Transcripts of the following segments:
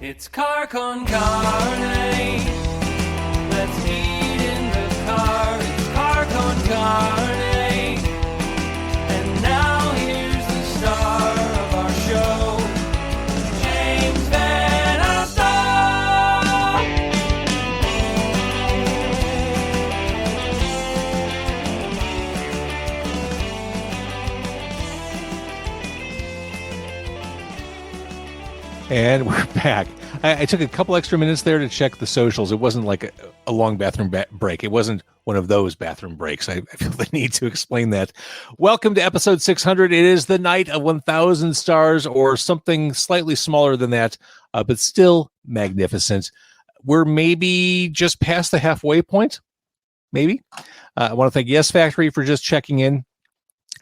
It's car con carne. Let's eat in the car. It's car con carne. And now here's the star of our show, James Van Asta. And we're back. I took a couple extra minutes there to check the socials. It wasn't like a long bathroom break. It wasn't one of those bathroom breaks. I feel the need to explain that. Welcome to episode 600. It is the night of 1,000 stars or something slightly smaller than that, but still magnificent. We're maybe just past the halfway point. Maybe. I want to thank Yes Factory for just checking in.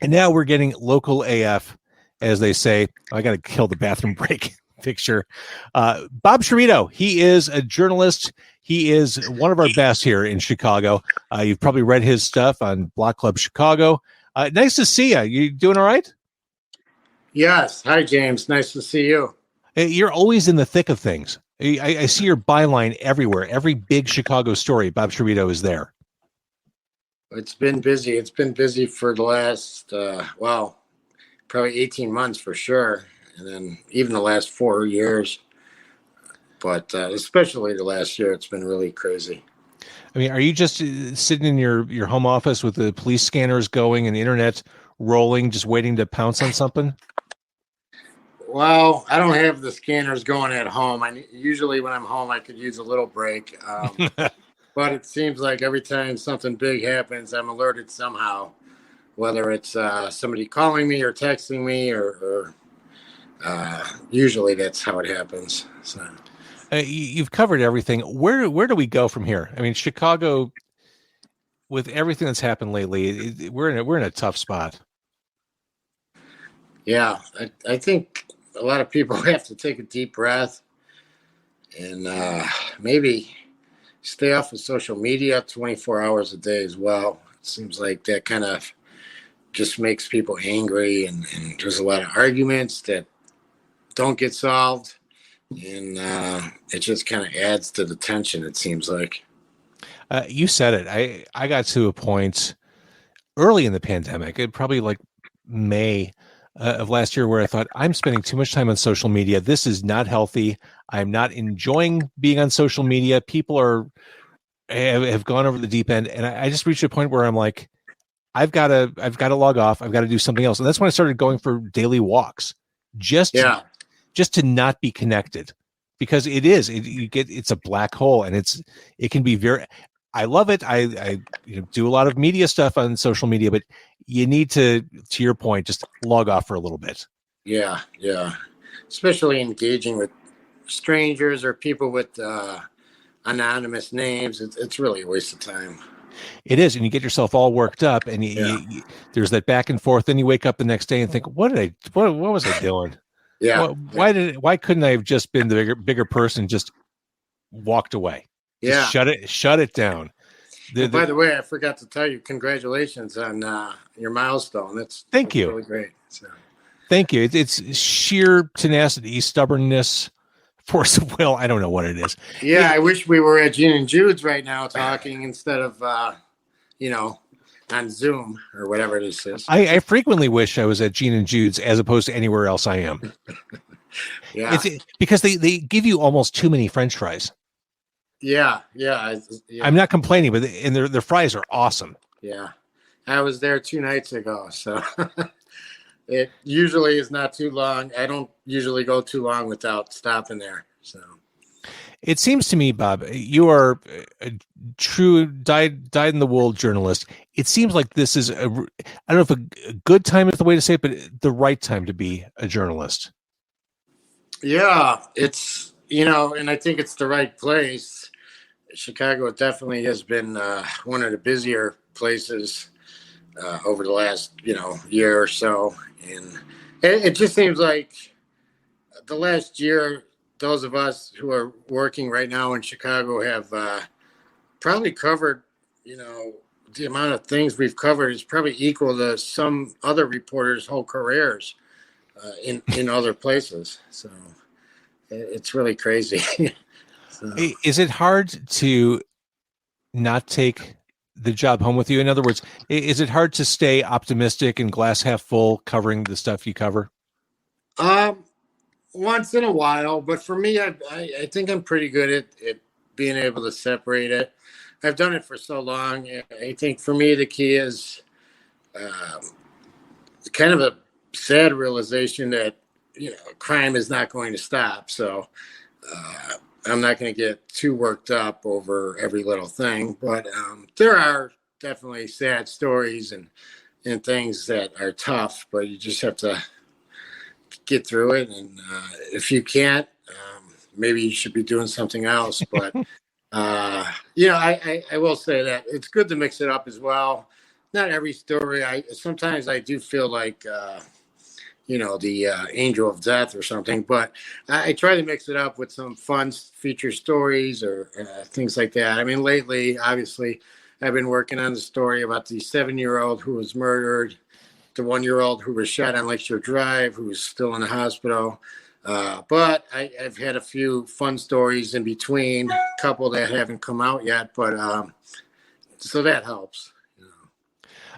And now we're getting local AF, as they say. I got to kill the bathroom break picture. Bob Chiarito, he is a journalist. He is one of our best here in Chicago. You've probably read his stuff on Block Club Chicago. Nice to see you. You doing all right? Yes. Hi, James. Nice to see you. You're always in the thick of things. I see your byline everywhere. Every big Chicago story, Bob Chiarito is there. It's been busy. It's been busy for the last, probably 18 months for sure. And then even the last 4 years. But especially the last year, it's been really crazy. I mean, are you just sitting in your home office with the police scanners going and the internet rolling, just waiting to pounce on something? Well, I don't have the scanners going at home. Usually when I'm home, I could use a little break. But it seems like every time something big happens, I'm alerted somehow, whether it's somebody calling me or texting me or usually that's how it happens. So. You've covered everything. Where do we go from here? I mean, Chicago, with everything that's happened lately, we're in a tough spot. Yeah, I think a lot of people have to take a deep breath and maybe stay off of social media 24 hours a day as well. It seems like that kind of just makes people angry, and there's a lot of arguments that don't get solved, and it just kind of adds to the tension, it seems like. You said it. I got to a point early in the pandemic, probably like May of last year, where I thought, I'm spending too much time on social media. This is not healthy. I'm not enjoying being on social media. People have gone over the deep end, and I just reached a point where I'm like, I've got to log off. I've got to do something else. And that's when I started going for daily walks, just to not be connected, because it's a black hole, and it can be very. I love it. I do a lot of media stuff on social media, but you need to your point, just log off for a little bit. Yeah. Especially engaging with strangers or people with anonymous names. It's really a waste of time. It is, and you get yourself all worked up, and you there's that back and forth. Then you wake up the next day and think, what was I doing? Yeah. Why couldn't I have just been the bigger person, just walked away? Yeah. Just shut it down. By the way, I forgot to tell you, congratulations on your milestone. Thank you. Really great. So. Thank you. It's sheer tenacity, stubbornness, force of will. I don't know what it is. Yeah, I wish we were at Gene and Jude's right now talking instead of, on Zoom or whatever this is. I frequently wish I was at Gene and Jude's as opposed to anywhere else I am. Yeah. Because they give you almost too many French fries. Yeah. I'm not complaining, but their fries are awesome. Yeah. I was there 2 nights ago, so it usually is not too long. I don't usually go too long without stopping there. So it seems to me, Bob, you are a true dyed-in-the-wool journalist. It seems like this is I don't know if a good time is the way to say it, but the right time to be a journalist. Yeah, it's, and I think it's the right place. Chicago definitely has been one of the busier places over the last, year or so. And it just seems like the last year, those of us who are working right now in Chicago have probably covered, the amount of things we've covered is probably equal to some other reporters' whole careers in other places. So it's really crazy. So, Is it hard to not take the job home with you? In other words, is it hard to stay optimistic and glass half full covering the stuff you cover? once in a while, but for me, I think I'm pretty good at being able to separate it. I've done it for so long. I think for me, the key is kind of a sad realization that, crime is not going to stop. So I'm not going to get too worked up over every little thing, but there are definitely sad stories and things that are tough, but you just have to get through it. And if you can't, maybe you should be doing something else. But, I will say that it's good to mix it up as well. Not every story. Sometimes I do feel like, the angel of death or something, but I try to mix it up with some fun feature stories or things like that. I mean, lately, obviously, I've been working on the story about the 7-year-old who was murdered, the 1-year-old who was shot on Lakeshore Drive, who's still in the hospital. But I've had a few fun stories in between, a couple that haven't come out yet, but so that helps.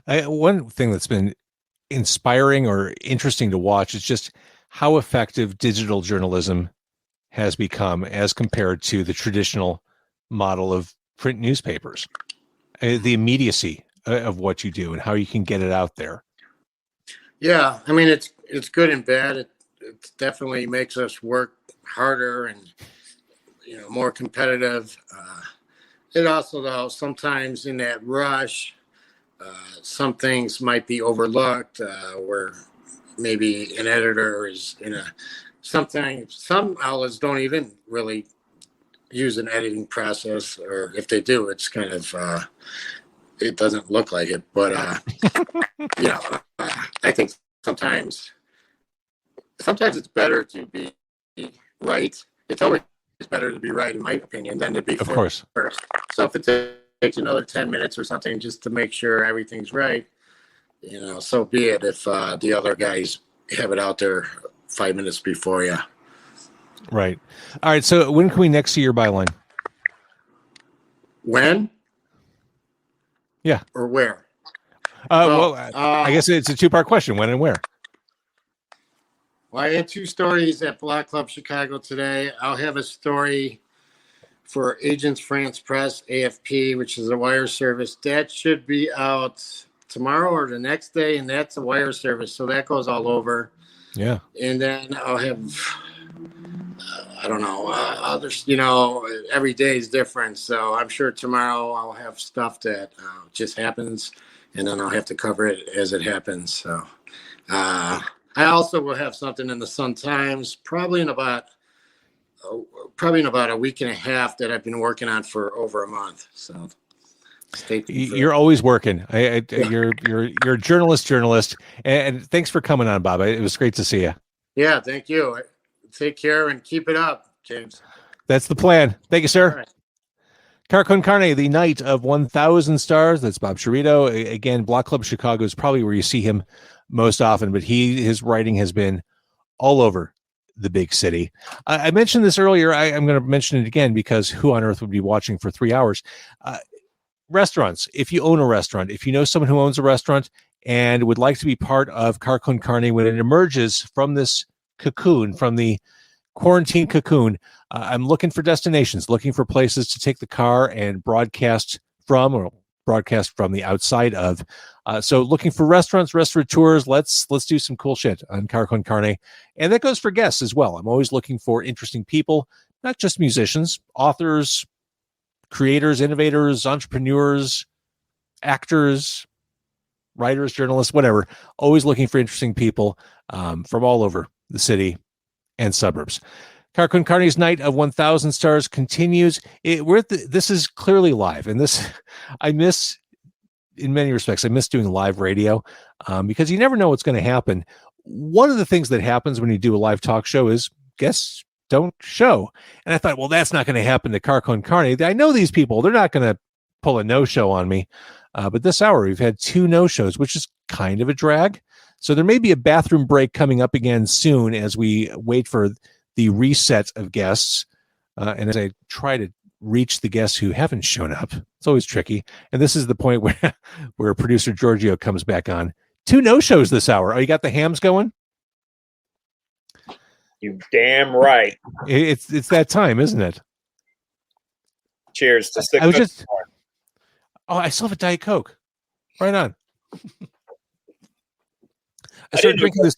One thing that's been inspiring or interesting to watch is just how effective digital journalism has become as compared to the traditional model of print newspapers. The immediacy of what you do and how you can get it out there. Yeah, I mean, it's good and bad. It definitely makes us work harder and more competitive. It also, though, sometimes in that rush, some things might be overlooked where maybe an editor is some outlets don't even really use an editing process, or if they do, it's kind of it doesn't look like it. But I think sometimes it's better to be right. It's always better to be right, in my opinion, than to be of course first. So if it takes another 10 minutes or something just to make sure everything's right, so be it. If the other guys have it out there 5 minutes before you. Right. All right. So when can we next see your byline? When? Yeah. Or where? I guess it's a two-part question. When and where? Well, I had 2 stories at Block Club Chicago today. I'll have a story for Agents France Press, AFP, which is a wire service. That should be out tomorrow or the next day, and that's a wire service, so that goes all over. Yeah. And then I'll have, I don't know, others, every day is different. So I'm sure tomorrow I'll have stuff that just happens, and then I'll have to cover it as it happens. So I also will have something in the Sun Times, probably in about a week and a half that I've been working on for over a month. So stay tuned. You're always working. You're a journalist. And thanks for coming on, Bob. It was great to see you. Yeah, thank you. Take care and keep it up, James. That's the plan. Thank you, sir. All right. Car Con Carne, the night of 1,000 stars. That's Bob Chiarito. Again, Block Club Chicago is probably where you see him most often, but his writing has been all over the big city. I mentioned this earlier. I'm going to mention it again because who on earth would be watching for 3 hours? Restaurants. If you own a restaurant, if you know someone who owns a restaurant and would like to be part of Car Con Carne when it emerges from this cocoon, from the quarantine cocoon, I'm looking for destinations, looking for places to take the car and broadcast from, or broadcast from the outside of. So looking for restaurants, restaurateurs, let's do some cool shit on Car Con Carne. And that goes for guests as well. I'm always looking for interesting people, not just musicians, authors, creators, innovators, entrepreneurs, actors, writers, journalists, whatever. Always looking for interesting people from all over the city and suburbs. Car Con Carne's night of 1,000 stars continues. This is clearly live, and this I miss in many respects. I miss doing live radio because you never know what's going to happen. One of the things that happens when you do a live talk show is guests don't show. And I thought, well, that's not going to happen to Car Con Carne. I know these people. They're not going to pull a no-show on me. But this hour, we've had 2 no-shows, which is kind of a drag. So there may be a bathroom break coming up again soon as we wait for the reset of guests. And as I try to reach the guests who haven't shown up, it's always tricky. And this is the point where producer Giorgio comes back on. 2 no-shows this hour. Oh, you got the hams going? You damn right. It's that time, isn't it? Cheers to 6. I still have a Diet Coke. Right on. I started drinking this.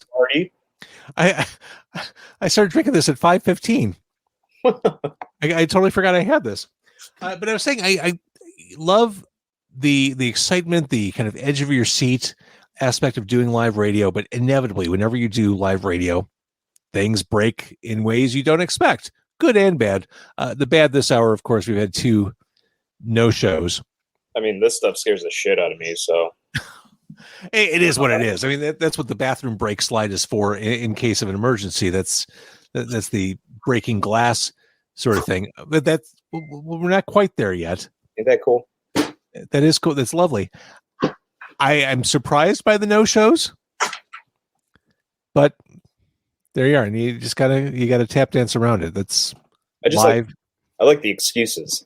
I started drinking this at 5:15. I totally forgot I had this. But I was saying I love the excitement, the kind of edge of your seat aspect of doing live radio. But inevitably, whenever you do live radio, things break in ways you don't expect, good and bad. The bad this hour, of course, we've had 2 no-shows. I mean, this stuff scares the shit out of me, so. It is what it is. I mean, that's what the bathroom break slide is for in case of an emergency. That's the breaking glass sort of thing. But we're not quite there yet. Ain't that cool? That is cool. That's lovely. I am surprised by the no-shows, but there you are. And you just gotta tap dance around it. That's live. I like the excuses.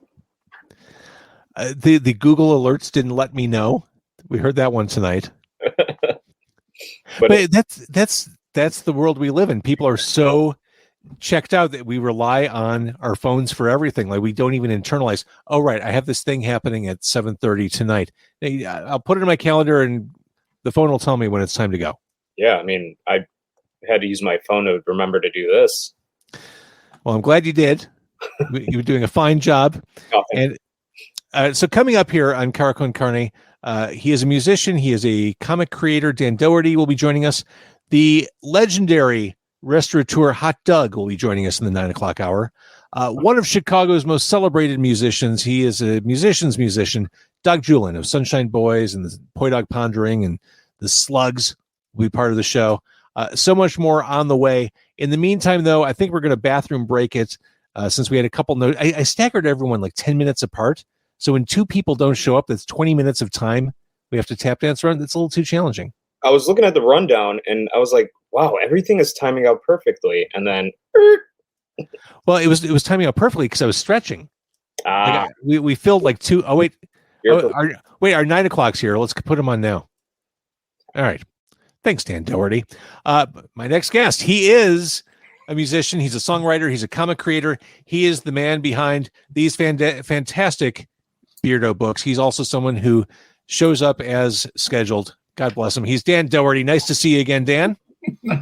The Google alerts didn't let me know. We heard that one tonight. but that's the world we live in. People are so checked out that we rely on our phones for everything. Like, we don't even internalize, oh, right, I have this thing happening at 7:30 tonight. I'll put it in my calendar and the phone will tell me when it's time to go. Yeah, I mean, I had to use my phone to remember to do this. Well, I'm glad you did. You were doing a fine job. Oh, and so coming up here on Cara con Carne, he is a musician. He is a comic creator. Dan Dougherty will be joining us. The legendary restaurateur Hot Doug will be joining us in the 9 o'clock hour. One of Chicago's most celebrated musicians. He is a musician's musician. Dag Juhlin of Sunshine Boys and the Poi Dog Pondering and the Slugs will be part of the show. So much more on the way. In the meantime, though, I think we're going to bathroom break it since we had a couple notes. I staggered everyone like 10 minutes apart. So when 2 people don't show up, that's 20 minutes of time we have to tap dance around. That's a little too challenging. I was looking at the rundown and I was like, wow, everything is timing out perfectly. And then, well, it was timing out perfectly because I was stretching. We filled like 2. Oh wait, our 9 o'clock's here. Let's put him on now. All right, thanks, Dan Dougherty. My next guest, he is a musician. He's a songwriter. He's a comic creator. He is the man behind these fantastic Beardo books. He's also someone who shows up as scheduled. God bless him. He's Dan Dougherty. Nice to see you again, Dan.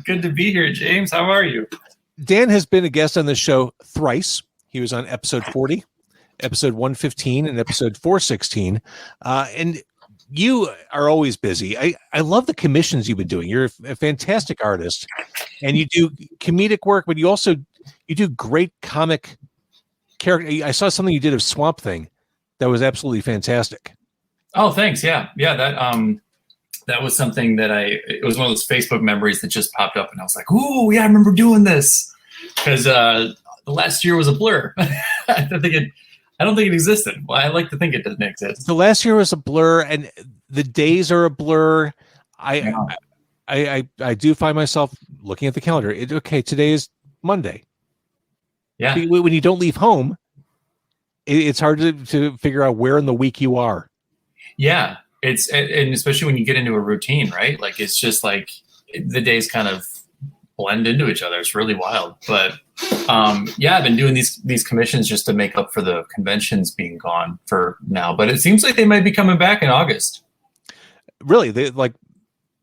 Good to be here, James. How are you? Dan has been a guest on the show thrice. He was on episode 40, episode 115, and episode 416. And you are always busy. I love the commissions you've been doing. You're a fantastic artist, and you do comedic work, but you do great comic character. I saw something you did of Swamp Thing that was absolutely fantastic. Oh, thanks. Yeah. That was something that it was one of those Facebook memories that just popped up, and I was like, "Ooh, yeah, I remember doing this," because the last year was a blur. I don't think it existed. Well, I like to think it doesn't exist. The last year was a blur, and the days are a blur. I do find myself looking at the calendar. Today is Monday. Yeah. When you don't leave home, it's hard to figure out where in the week you are. Yeah. And especially when you get into a routine, right? Like, it's just like the days kind of blend into each other. It's really wild. But I've been doing these commissions just to make up for the conventions being gone for now. But it seems like they might be coming back in August. Really? Like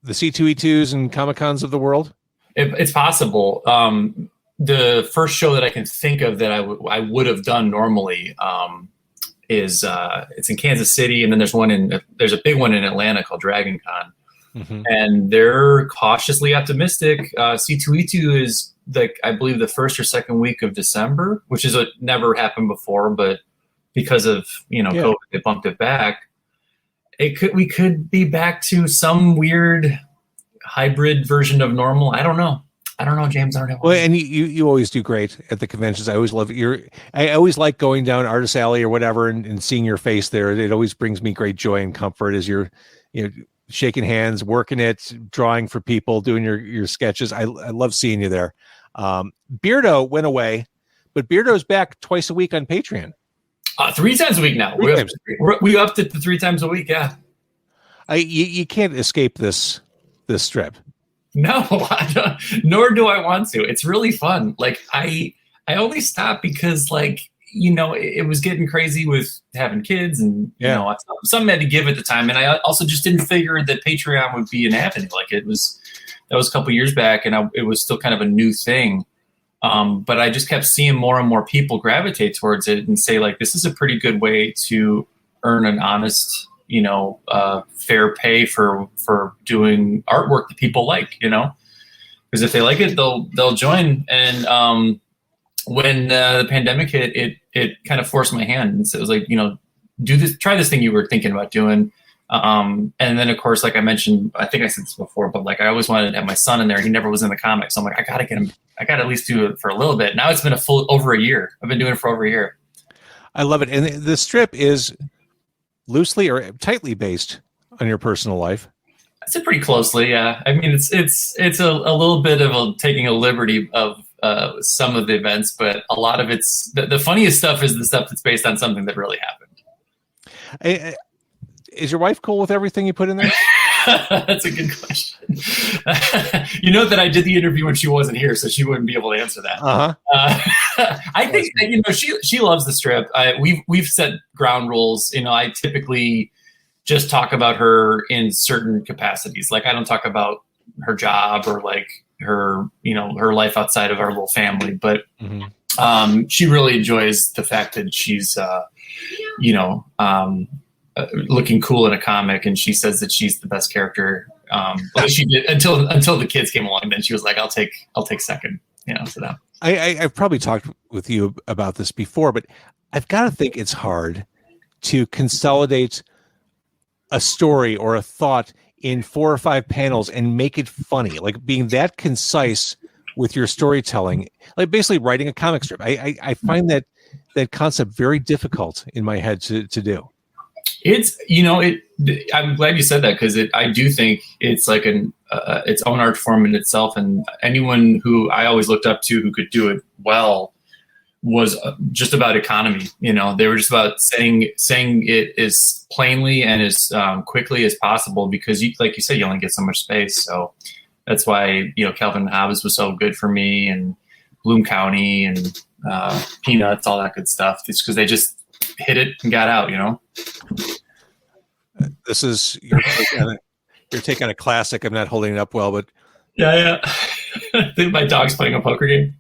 the C2E2s and Comic-Cons of the world? It's possible. The first show that I can think of that I would have done normally is it's in Kansas City, and then there's a big one in Atlanta called Dragon Con. Mm-hmm. And they're cautiously optimistic. C2E2 is I believe the first or second week of December, which is never happened before, but because of COVID, they bumped it back. We could be back to some weird hybrid version of normal. I don't know, James. I don't know. Well, and you always do great at the conventions. I always love it. I always like going down Artist Alley or whatever and seeing your face there. It always brings me great joy and comfort as you're shaking hands, working it, drawing for people, doing your sketches. I love seeing you there. Beardo went away, but Beardo's back twice a week on Patreon. 3 times a week now. We upped it to 3 times a week. Yeah. You can't escape this strip. No, I don't, nor do I want to. It's really fun. Like I only stopped because it was getting crazy with having kids and some had to give at the time, and I also just didn't figure that Patreon would be an avenue. That was a couple years back, and it was still kind of a new thing. But I just kept seeing more and more people gravitate towards it and say this is a pretty good way to earn an honest, fair pay for doing artwork that people like, because if they like it, they'll join. And when the pandemic hit, it kind of forced my hand. And so it was try this thing you were thinking about doing. And then of course, like I mentioned, I think I said this before, but I always wanted to have my son in there. He never was in the comics. So I'm I gotta get him. I gotta at least do it for a little bit. Now it's been over a year. I've been doing it for over a year. I love it. And the strip is loosely or tightly based on your personal life. I said pretty closely. Yeah. I mean, it's a little bit of taking a liberty of some of the events, but a lot of it's the funniest stuff is the stuff that's based on something that really happened. Is your wife cool with everything you put in there? That's a good question. You know that I did the interview when she wasn't here, so she wouldn't be able to answer that. I think that, she loves the strip. We've set ground rules. I typically just talk about her in certain capacities. I don't talk about her job or her her life outside of our little family, but she really enjoys the fact that she's looking cool in a comic, and she says that she's the best character. She did until the kids came along. Then she was like, "I'll take second." So that I've probably talked with you about this before, but I've got to think it's hard to consolidate a story or a thought in 4 or 5 panels and make it funny, being that concise with your storytelling, basically writing a comic strip. I find that concept very difficult in my head to do. It's I'm glad you said that, because I do think it's its own art form in itself, and anyone who I always looked up to who could do it well was just about economy. They were just about saying it as plainly and as quickly as possible, because like you said, you only get so much space. So that's why Calvin Hobbes was so good for me, and Bloom County and Peanuts, all that good stuff. It's because they just hit it and got out. This is your take on a classic. I'm not holding it up well, but yeah. I think my dog's playing a poker game.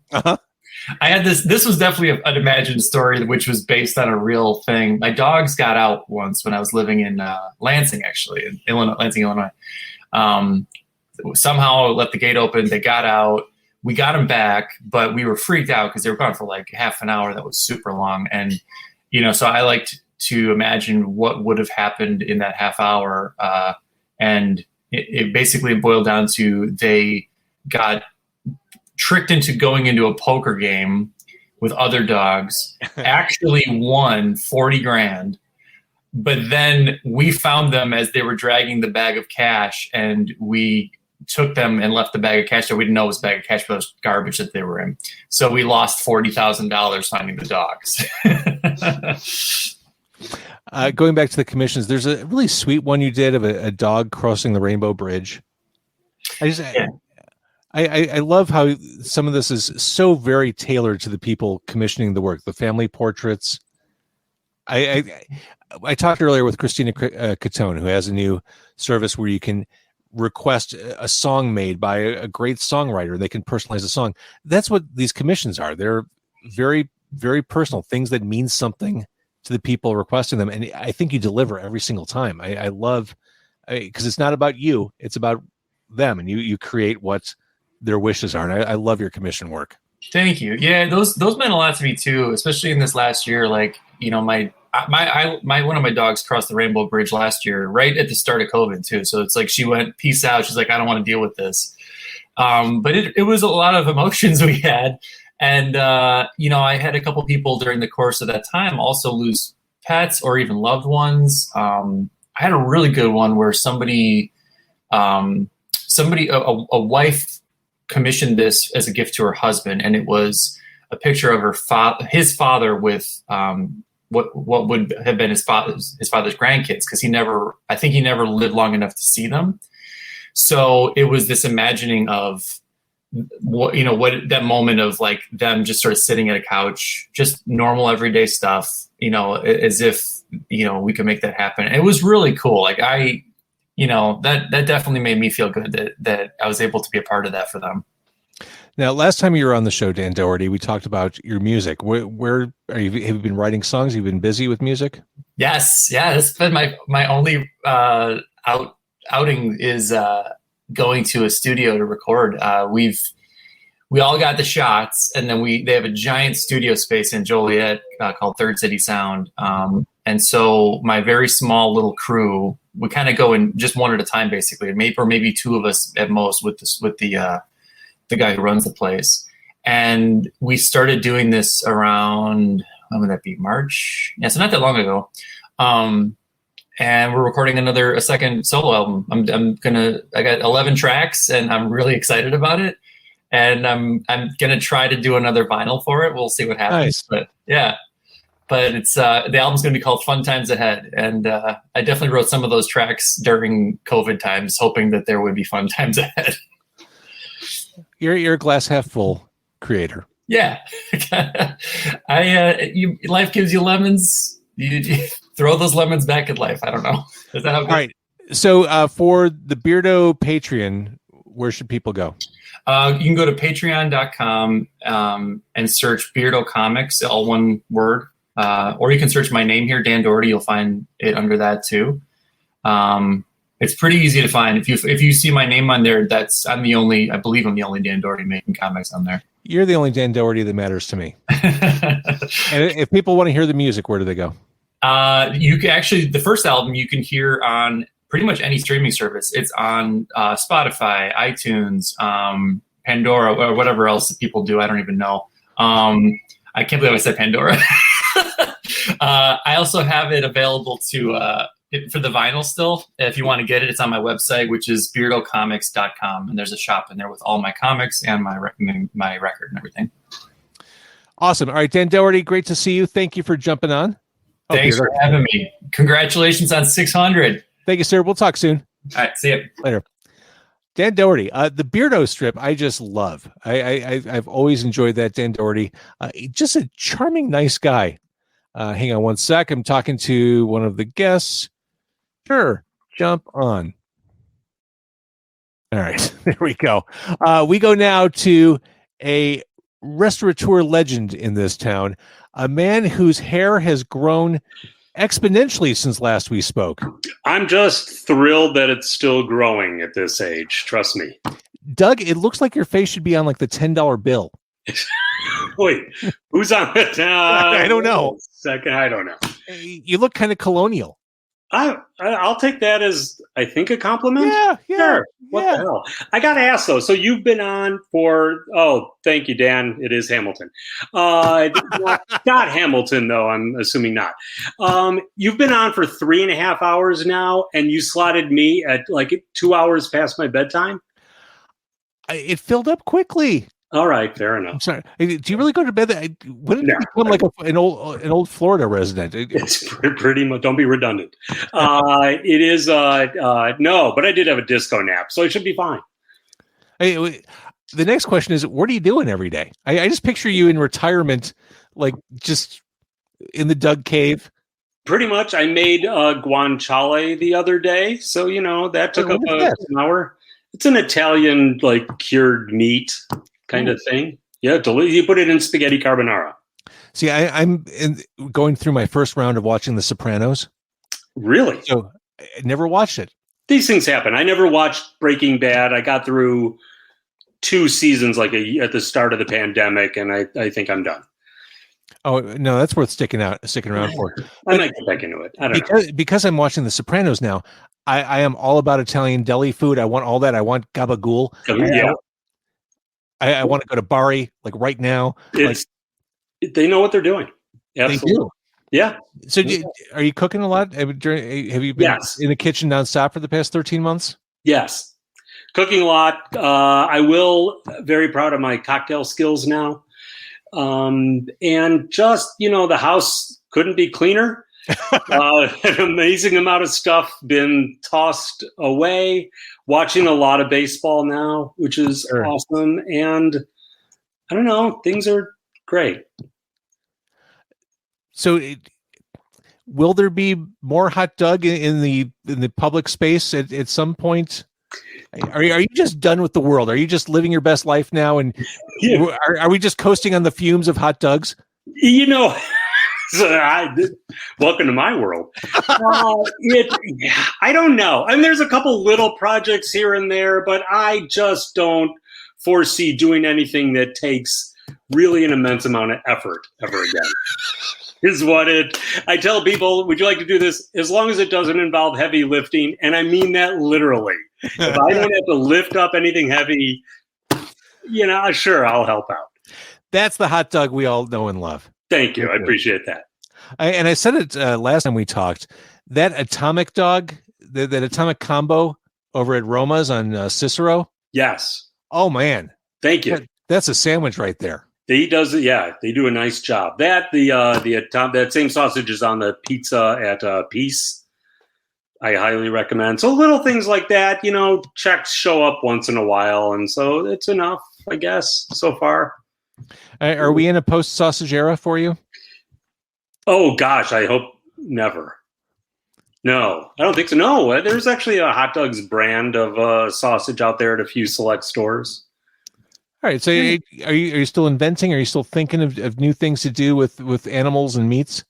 I had this was definitely an imagined story, which was based on a real thing. My dogs got out once when I was living in Lansing, actually, in Lansing, Illinois. Somehow left the gate open. They got out. We got them back, but we were freaked out because they were gone for half an hour. That was super long. And, so I liked to imagine what would have happened in that half hour. And it basically boiled down to they got tricked into going into a poker game with other dogs, actually won 40 grand. But then we found them as they were dragging the bag of cash, and we took them and left the bag of cash there. We didn't know it was a bag of cash, but it was garbage that they were in. So we lost $40,000 finding the dogs. Going back to the commissions, there's a really sweet one you did of a dog crossing the Rainbow Bridge. I love how some of this is so very tailored to the people commissioning the work, the family portraits. I talked earlier with Christina Catone, who has a new service where you can request a song made by a great songwriter. They can personalize a song. That's what these commissions are. They're very, very personal, things that mean something to the people requesting them. And I think you deliver every single time. I love, because it's not about you, it's about them, and you create what their wishes are. And I love your commission work. Thank you. Yeah, those meant a lot to me too, especially in this last year. My one of my dogs crossed the Rainbow Bridge last year, right at the start of COVID too. So it's she went, peace out. She's like, I don't want to deal with this. But it was a lot of emotions we had. And, I had a couple people during the course of that time also lose pets or even loved ones. I had a really good one where a wife commissioned this as a gift to her husband, and it was a picture of his father with what would have been his father's grandkids, because I think he never lived long enough to see them. So it was this imagining of what that moment of like them just sort of sitting at a couch, just normal everyday stuff, as if we could make that happen. And it was really cool. Like that definitely made me feel good that I was able to be a part of that for them. Now, last time you were on the show, Dan Dougherty, we talked about your music. Where are you? Have you been writing songs? Have you been busy with music? Yes. Yeah. That's been my only outing is going to a studio to record. We all got the shots, and then they have a giant studio space in Joliet called Third City Sound. And so my very small little crew, we kind of go in just one at a time, basically, maybe two of us at most with the guy who runs the place. And we started doing this around, when would that be, March? Yeah, so not that long ago. And we're recording a second solo album. I got 11 tracks, and I'm really excited about it. And I'm gonna try to do another vinyl for it. We'll see what happens. Nice. But yeah, it's the album's gonna be called Fun Times Ahead. And I definitely wrote some of those tracks during COVID times, hoping that there would be fun times ahead. You're a glass half full creator. Yeah. Life gives you lemons. You throw those lemons back at life. I don't know. Is that how it goes? All right. So for the Beardo Patreon, where should people go? You can go to patreon.com and search Beardo Comics, all one word. Or you can search my name here, Dan Dougherty. You'll find it under that too. It's pretty easy to find. If you see my name on there, I believe I'm the only Dan Dougherty making comics on there. You're the only Dan Dougherty that matters to me. And if people want to hear the music, where do they go? You can actually, the first album you can hear on pretty much any streaming service. It's on Spotify, iTunes, Pandora, or whatever else that people do. I don't even know. I can't believe I said Pandora. I also have it available for the vinyl still. If you want to get it, it's on my website, which is beardocomics.com. And there's a shop in there with all my comics and my record and everything. Awesome. All right, Dan Dougherty, great to see you. Thank you for jumping on. Thanks for having me. Congratulations on 600. Thank you, sir. We'll talk soon. All right. See you later. Dan Dougherty, the Beardo strip, I just love. I've always enjoyed that. Dan Dougherty, just a charming, nice guy. Hang on one sec. I'm talking to one of the guests. Sure. Jump on. All right. There we go. We go now to a restaurateur legend in this town, a man whose hair has grown exponentially since last we spoke. I'm just thrilled that it's still growing at this age. Trust me. Doug, it looks like your face should be on like the $10 bill. Wait, who's on it? I don't know. Second, I don't know. You look kind of colonial. I'll take that as, I think, a compliment. Yeah. Sure. What the hell? I got to ask, though. So you've been on thank you, Dan. It is Hamilton. Not Hamilton, though. I'm assuming not. You've been on for 3.5 hours now, and you slotted me at like 2 hours past my bedtime? It filled up quickly. All right, fair enough. I'm sorry. Do you really go to bed? When did you become like an old Florida resident? It's pretty much. Don't be redundant. It is no, but I did have a disco nap, so it should be fine. The next question is, what are you doing every day? I just picture you in retirement, like just in the Doug cave. Pretty much. I made guanciale the other day, so that took up an hour. It's an Italian like cured meat kind of thing. Yeah, you put it in spaghetti carbonara. See, I'm going through my first round of watching The Sopranos. Really? So I never watched it. These things happen. I never watched Breaking Bad. I got through 2 seasons at the start of the pandemic, and I think I'm done. Oh no, that's worth sticking around for. I might get baback into it. I don't know. Because I'm watching The Sopranos now. I am all about Italian deli food. I want all that. I want gabagool. Yeah. I want to go to Bari like right now. They know what they're doing. Absolutely. They do. Yeah. So are you cooking a lot? Have you been in the kitchen nonstop for the past 13 months? Yes. Cooking a lot. I will, very proud of my cocktail skills now. And just, the house couldn't be cleaner. An amazing amount of stuff been tossed away. Watching a lot of baseball now, which is awesome. And I don't know, things are great. So, will there be more hot Doug in the public space at some point? Are you just done with the world? Are you just living your best life now? And are we just coasting on the fumes of hot Dougs? Welcome to my world. I don't know. I mean, there's a couple little projects here and there, but I just don't foresee doing anything that takes really an immense amount of effort ever again. Is what I tell people, would you like to do this? As long as it doesn't involve heavy lifting. And I mean that literally. If I don't have to lift up anything heavy, sure, I'll help out. That's the hot Doug we all know and love. Thank you. I appreciate that. I said it last time we talked. That atomic dog, that atomic combo over at Roma's on Cicero. Yes. Oh man. Thank you. That's a sandwich right there. He does it. Yeah, they do a nice job. That same sausage is on the pizza at Peace. I highly recommend. So little things like that, checks show up once in a while, and so it's enough, I guess, so far. Are we in a post-sausage era for you? Oh, gosh, I hope never. No, I don't think so. No, there's actually a Hot Dogs brand of sausage out there at a few select stores. All right, so are you still inventing? Are you still thinking of new things to do with animals and meats?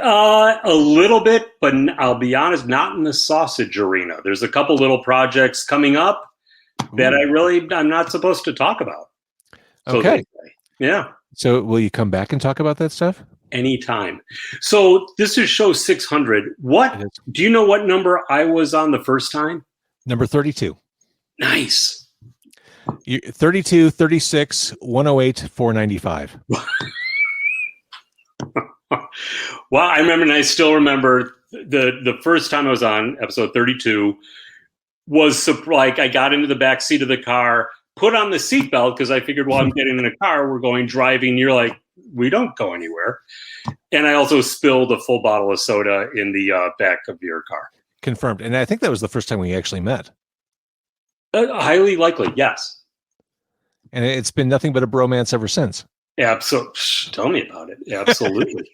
A little bit, but I'll be honest, not in the sausage arena. There's a couple little projects coming up that I'm not supposed to talk about. Okay. Yeah. So will you come back and talk about that stuff? Anytime. So this is show 600. Do you know what number I was on the first time? Number 32. Nice. 32, 36, 108, 495. Well, I remember, and I still remember the first time I was on episode 32 was like I got into the back seat of the car, put on the seatbelt because I figured, well, I'm getting in a car, we're going driving. You're like, we don't go anywhere. And I also spilled a full bottle of soda in the back of your car. Confirmed. And I think that was the first time we actually met. Highly likely, yes. And it's been nothing but a bromance ever since. Absolutely. Tell me about it. Absolutely.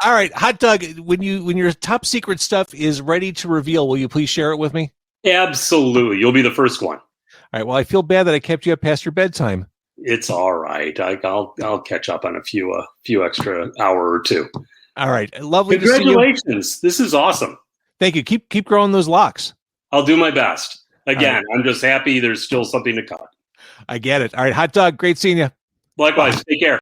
All right, Hot Doug, when your top secret stuff is ready to reveal, will you please share it with me? Absolutely. You'll be the first one. All right. Well, I feel bad that I kept you up past your bedtime. It's all right. I'll catch up on a few extra hour or two. All right. Lovely to see you. Congratulations. This is awesome. Thank you. Keep growing those locks. I'll do my best. Again, right. I'm just happy there's still something to cut. I get it. All right, Hot Doug, great seeing you. Likewise. Bye. Take care.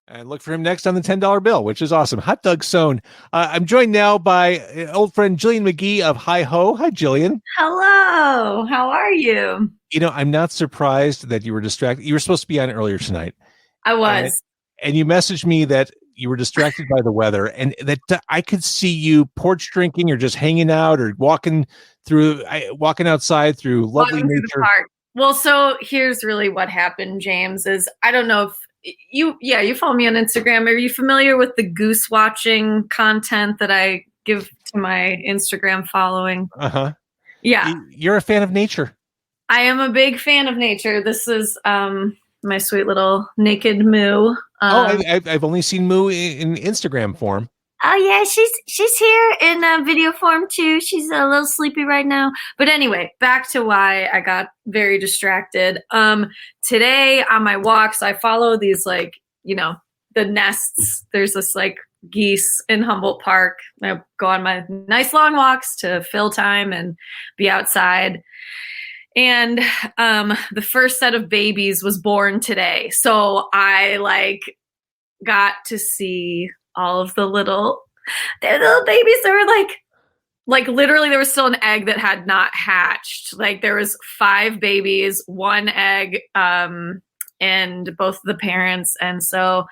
And look for him next on the $10 bill, which is awesome. Hot Doug Sohn. I'm joined now by old friend Gillian McGhee of Hi Ho. Hi, Gillian. Hello. How are you? I'm not surprised that you were distracted. You were supposed to be on earlier tonight. I was. And you messaged me that you were distracted by the weather and that I could see you porch drinking or just hanging out or walking outside through lovely nature. Well, so here's really what happened, James, is I don't know if you follow me on Instagram. Are you familiar with the goose watching content that I give to my Instagram following? Uh-huh. Yeah. You're a fan of nature. I am a big fan of nature. This is my sweet little naked moo. I've only seen Moo in Instagram form. Oh yeah, she's here in video form too. She's a little sleepy right now. But anyway, back to why I got very distracted. Today on my walks, I follow these the nests. There's this geese in Humboldt Park. I go on my nice long walks to fill time and be outside. And the first set of babies was born today. So I got to see all of the little babies. They were like literally there was still an egg that had not hatched. There was 5 babies, 1 egg, and both the parents. And so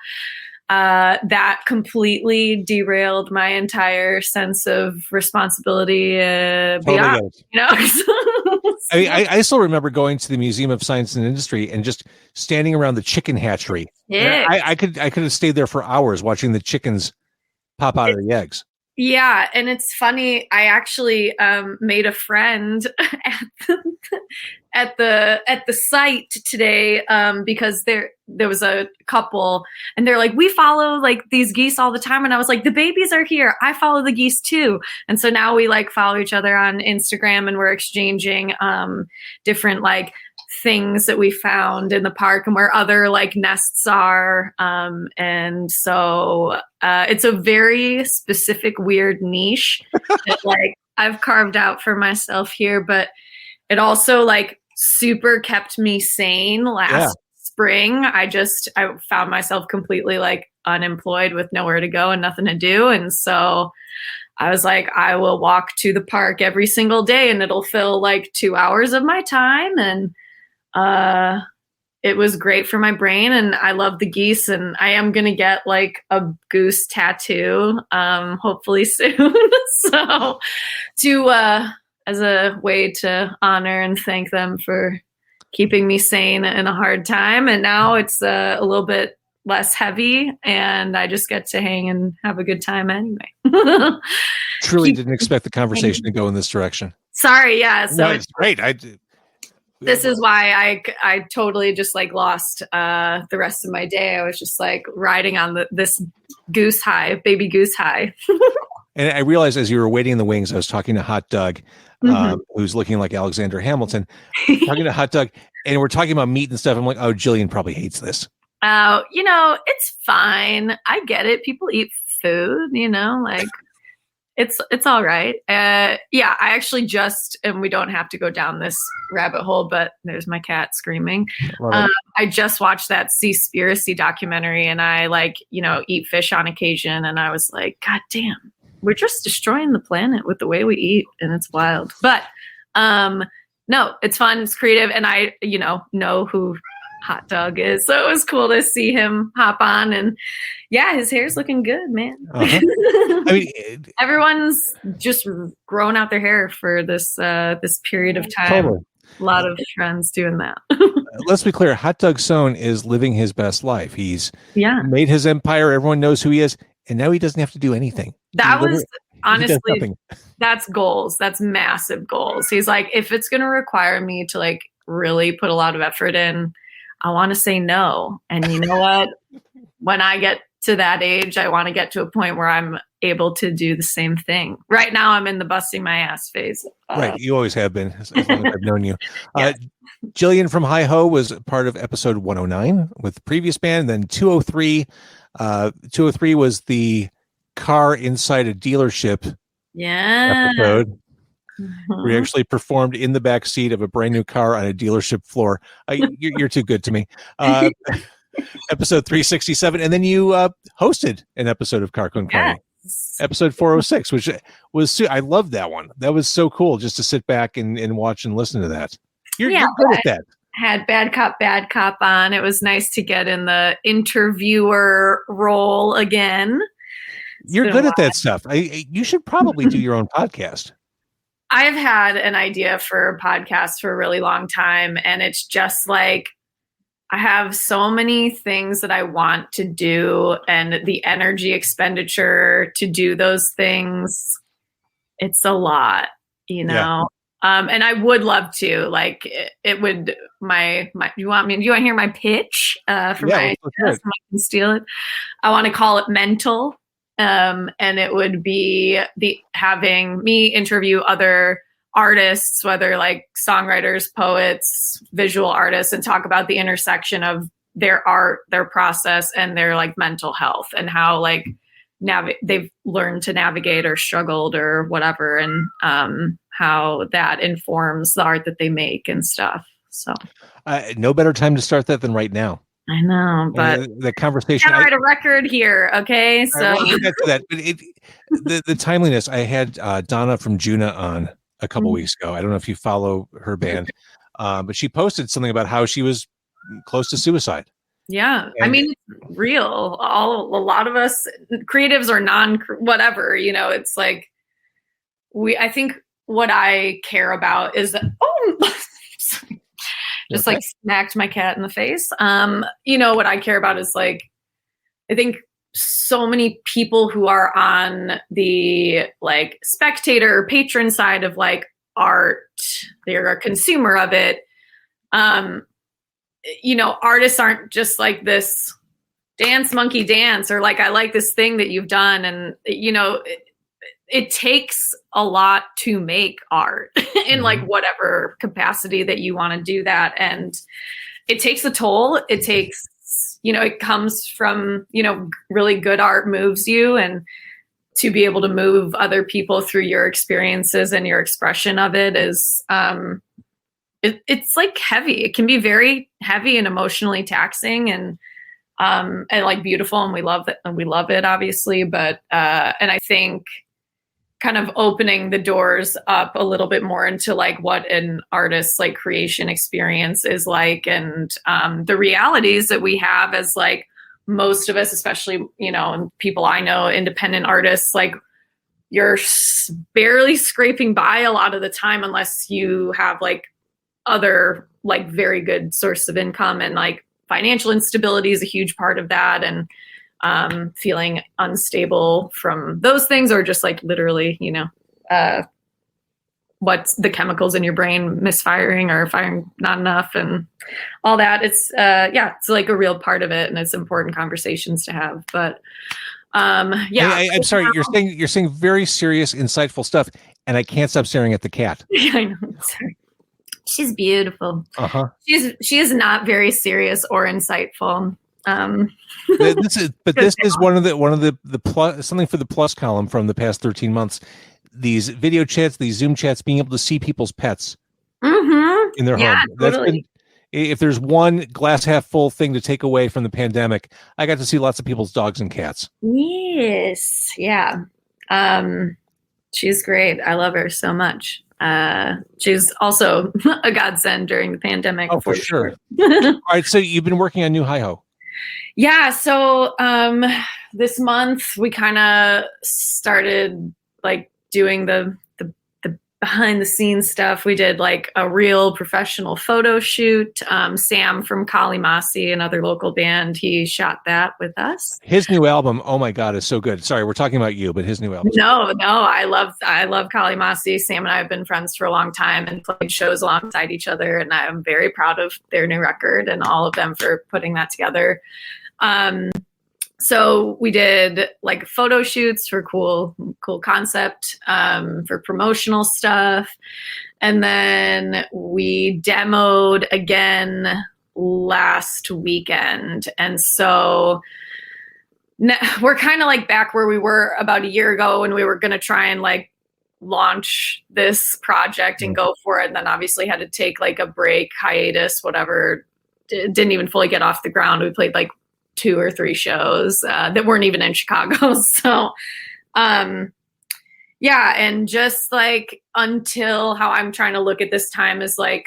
that completely derailed my entire sense of responsibility beyond, you know. I mean, I still remember going to the Museum of Science and Industry and just standing around the chicken hatchery. Yeah. I could have stayed there for hours watching the chickens pop out of the eggs. Yeah, and it's funny. I actually made a friend at the site today because there was a couple, and they're like, we follow like these geese all the time, and I was like, the babies are here. I follow the geese too, and so now we like follow each other on Instagram, and we're exchanging different like things that we found in the park and where other like nests are, and so it's a very specific weird niche that like I've carved out for myself here, but it also like super kept me sane last spring. I found myself completely like unemployed with nowhere to go and nothing to do, and so I was like, I will walk to the park every single day and it'll fill like 2 hours of my time, and it was great for my brain, and I love the geese, and I am going to get like a goose tattoo, hopefully soon. So as a way to honor and thank them for keeping me sane in a hard time. And now it's a little bit less heavy, and I just get to hang and have a good time anyway. Truly didn't expect the conversation to go in this direction. Sorry. Yeah. So no, it's great. This is why I totally just like lost the rest of my day. I was just like riding on this goose high, baby goose high. And I realized as you were waiting in the wings, I was talking to Hot Doug, who's looking like Alexander Hamilton, talking to Hot Doug, and we're talking about meat and stuff. I'm like, oh, Gillian probably hates this. You know, it's fine. I get it. People eat food, you know, like it's all right. Yeah, I actually and we don't have to go down this rabbit hole, but there's my cat screaming. I just watched that Seaspiracy documentary, and I like, you know, eat fish on occasion. And I was like, God damn, we're just destroying the planet with the way we eat. And it's wild, but, no, it's fun. It's creative. And I, you know who Hot Dog is. So it was cool to see him hop on, and yeah, his hair's looking good, man. I mean, everyone's just growing out their hair for this period of time. Totally. A lot of friends doing that. Let's be clear. Hot Doug Sohn is living his best life. He's made his empire. Everyone knows who he is. And now he doesn't have to do anything. That was honestly, that's goals. That's massive goals. He's like, if it's going to require me to like really put a lot of effort in, I want to say no. And you know what? When I get to that age, I want to get to a point where I'm able to do the same thing. Right now, I'm in the busting my ass phase. Right. You always have been, as long as I've known you. Gillian from Hi Ho was part of episode 109 with the previous band. Then 203. 203 was the car inside a dealership episode. We actually performed in the back seat of a brand new car on a dealership floor. You're too good to me. Episode 367, and then you hosted an episode of Carcon Carney. Episode 406, which was I loved that one. That was so cool just to sit back and watch and listen to that. You're good at that. Had Bad Cop on. It was nice to get in the interviewer role again. You're good at that stuff. You should probably do your own podcast. I've had an idea for a podcast for a really long time, and it's just like I have so many things that I want to do, and the energy expenditure to do those things, it's a lot, you know. Yeah. And I would love to, like, it would, do you want to hear my pitch for my podcast? I can steal it. I want to call it Mental. And it would be having me interview other artists, whether like songwriters, poets, visual artists, and talk about the intersection of their art, their process, and their like mental health, and how like they've learned to navigate or struggled or whatever, and how that informs the art that they make and stuff. So no better time to start that than right now. I know, but the conversation. I write a record here, okay? So we'll get to that. But the timeliness. I had Donna from Juna on a couple weeks ago. I don't know if you follow her band, but she posted something about how she was close to suicide. Yeah. I And- mean, it's real. A lot of us creatives or whatever, it's like I think what I care about is that, just Okay. like smacked my cat in the face. What I care about is like, I think so many people who are on the like spectator or patron side of like art, they're a consumer of it. Artists aren't just like this dance monkey dance or like, I like this thing that you've done. And, it takes a lot to make art in like whatever capacity that you want to do that. And it takes a toll. It takes, it comes from, really good art moves you, and to be able to move other people through your experiences and your expression of it is, it's like heavy. It can be very heavy and emotionally taxing and like beautiful. And we love it. And we love it obviously. But, and I think kind of opening the doors up a little bit more into like what an artist's like creation experience is like, and the realities that we have as like most of us, especially, and people I know, independent artists, like you're barely scraping by a lot of the time unless you have like other like very good source of income, and like financial instability is a huge part of that. And feeling unstable from those things, or just like literally, what's the chemicals in your brain misfiring or firing not enough and all that. It's it's like a real part of it, and it's important conversations to have. But I'm sorry, you're saying very serious, insightful stuff, and I can't stop staring at the cat. I know. Sorry. She's beautiful. She is not very serious or insightful. This is one of the plus, something for the plus column from the past 13 months. These video chats, these Zoom chats, being able to see people's pets in their home. That's been, if there's one glass half full thing to take away from the pandemic, I got to see lots of people's dogs and cats. Yes. Yeah. She's great. I love her so much. She's also a godsend during the pandemic. Oh, for sure. All right. So you've been working on New Hi-Ho. Yeah. So this month we kind of started like doing the behind the scenes stuff. We did like a real professional photo shoot. Sam from Kalimasi, another local band, he shot that with us. His new album, oh my God, is so good. Sorry, we're talking about you, but his new album. No, I love Kalimasi. Sam and I have been friends for a long time and played shows alongside each other. And I'm very proud of their new record and all of them for putting that together. So we did like photo shoots for cool concept, for promotional stuff. And then we demoed again last weekend. And so we're kind of like back where we were about a year ago when we were going to try and like launch this project and go for it. And then obviously had to take like a break, hiatus, whatever. Didn't even fully get off the ground. We played like 2 or 3 shows that weren't even in Chicago. So, and just like until how I'm trying to look at this time is like,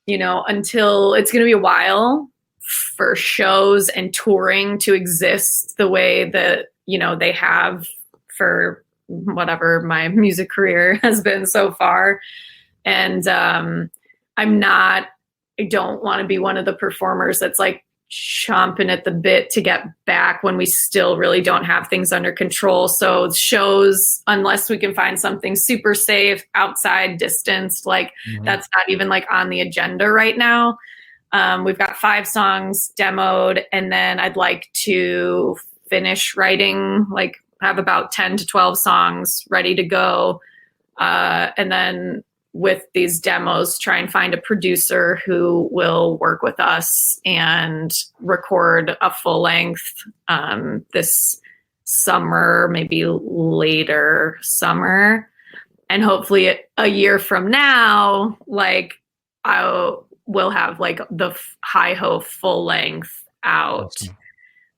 until it's going to be a while for shows and touring to exist the way that, they have for whatever my music career has been so far. And I don't want to be one of the performers that's like chomping at the bit to get back when we still really don't have things under control. So shows, unless we can find something super safe, outside, distanced, like that's not even like on the agenda right now. We've got 5 songs demoed, and then I'd like to finish writing, like have about 10 to 12 songs ready to go. And then with these demos, try and find a producer who will work with us and record a full length this summer, maybe later summer. And hopefully a year from now, like we'll have like the Hi-Ho full length out.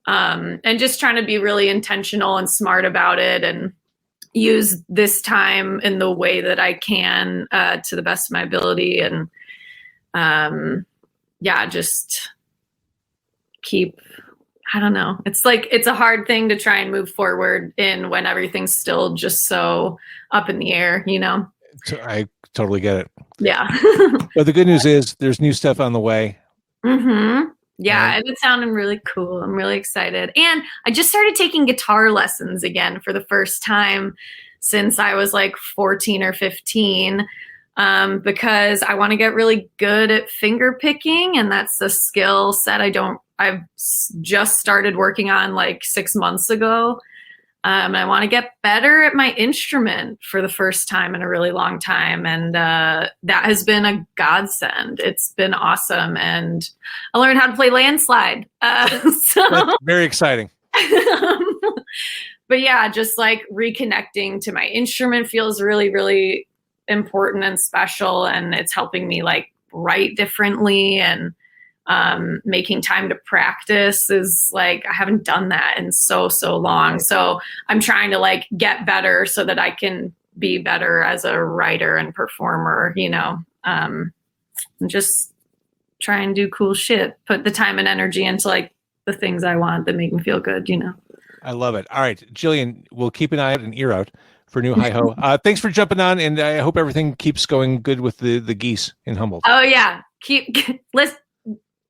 Awesome. And just trying to be really intentional and smart about it and use this time in the way that I can to the best of my ability, and just keep, I don't know. It's like, it's a hard thing to try and move forward in when everything's still just so up in the air, you know? I totally get it. Yeah. But the good news is there's new stuff on the way. Mm-hmm. Yeah, and it's sounding really cool. I'm really excited. And I just started taking guitar lessons again for the first time since I was like 14 or 15, because I want to get really good at finger picking. And that's a skill set I've just started working on like 6 months ago. I want to get better at my instrument for the first time in a really long time. And that has been a godsend. It's been awesome. And I learned how to play landslide. So That's very exciting. But yeah, just like reconnecting to my instrument feels really, really important and special. And it's helping me like write differently, and making time to practice is like, I haven't done that in so long. So I'm trying to like get better so that I can be better as a writer and performer, you know, and just try and do cool shit, put the time and energy into like the things I want that make me feel good, you know? I love it. All right, Gillian, we'll keep an eye out and ear out for new hi-ho. Thanks for jumping on, and I hope everything keeps going good with the geese in Humboldt. Oh yeah. Let's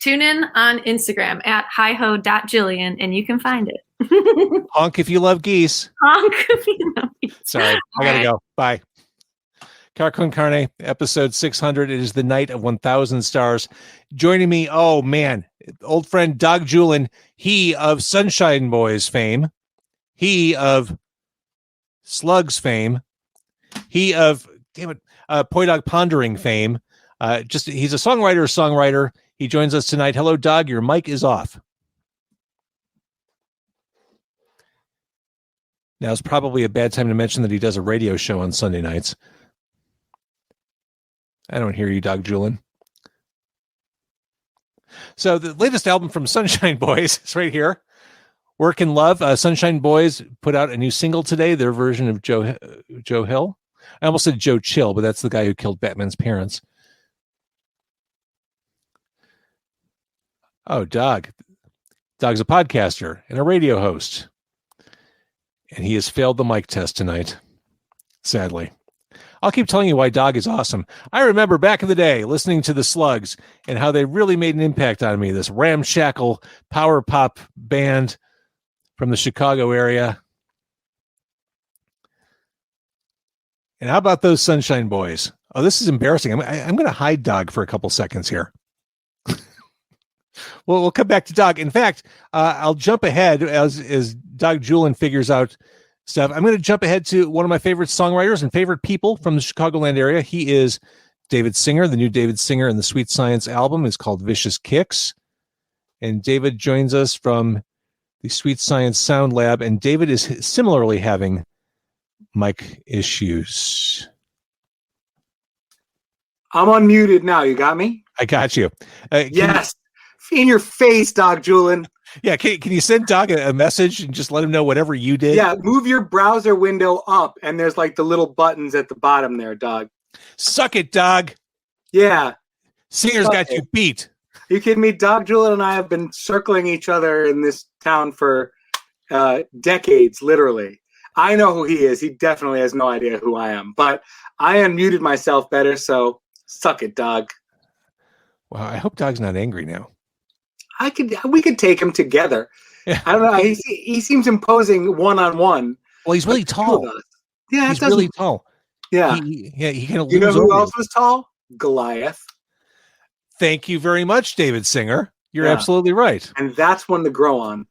tune in on Instagram at hiho.Gillian, and you can find it. Honk if you love geese. Honk if you know me. Sorry, I gotta go. Bye. Car con Carne, episode 600. It is the night of 1,000 stars. Joining me, oh man, old friend Dag Juhlin, he of Sunshine Boys fame, he of Slugs fame, he of, Poi Dog Pondering fame. He's a songwriter. He joins us tonight. Hello, Doug. Your mic is off. Now it's probably a bad time to mention that he does a radio show on Sunday nights. I don't hear you, Dag Juhlin. So the latest album from Sunshine Boys is right here. Work in Love. Sunshine Boys put out a new single today, their version of Joe Hill. I almost said Joe Chill, but that's the guy who killed Batman's parents. Oh, Doug. Doug's a podcaster and a radio host. And he has failed the mic test tonight, sadly. I'll keep telling you why Doug is awesome. I remember back in the day listening to the Slugs and how they really made an impact on me, this ramshackle power pop band from the Chicago area. And how about those Sunshine Boys? Oh, this is embarrassing. I'm going to hide Doug for a couple seconds here. Well, we'll come back to Doug. In fact, I'll jump ahead as Dag Juhlin figures out stuff. I'm going to jump ahead to one of my favorite songwriters and favorite people from the Chicagoland area. He is David Singer. The new David Singer and the Sweet Science album is called Vicious Kicks. And David joins us from the Sweet Science Sound Lab. And David is similarly having mic issues. I'm unmuted now. You got me? I got you. Yes. In your face, Dag Juhlin. Yeah, can you send Doug a message and just let him know whatever you did? Yeah, move your browser window up, and there's like the little buttons at the bottom there, Doug. Suck it, Doug. Yeah. Singer's got you beat. You kidding me? Dag Juhlin and I have been circling each other in this town for decades, literally. I know who he is. He definitely has no idea who I am. But I unmuted myself better, so suck it, Doug. Well, I hope Doug's not angry now. We could take him together. Yeah. I don't know. He seems imposing one-on-one. Well, he's really tall. Yeah, he's really tall. Yeah. He kind of. You know who else was tall? Goliath. Thank you very much, David Singer. You're absolutely right. And that's one to grow on.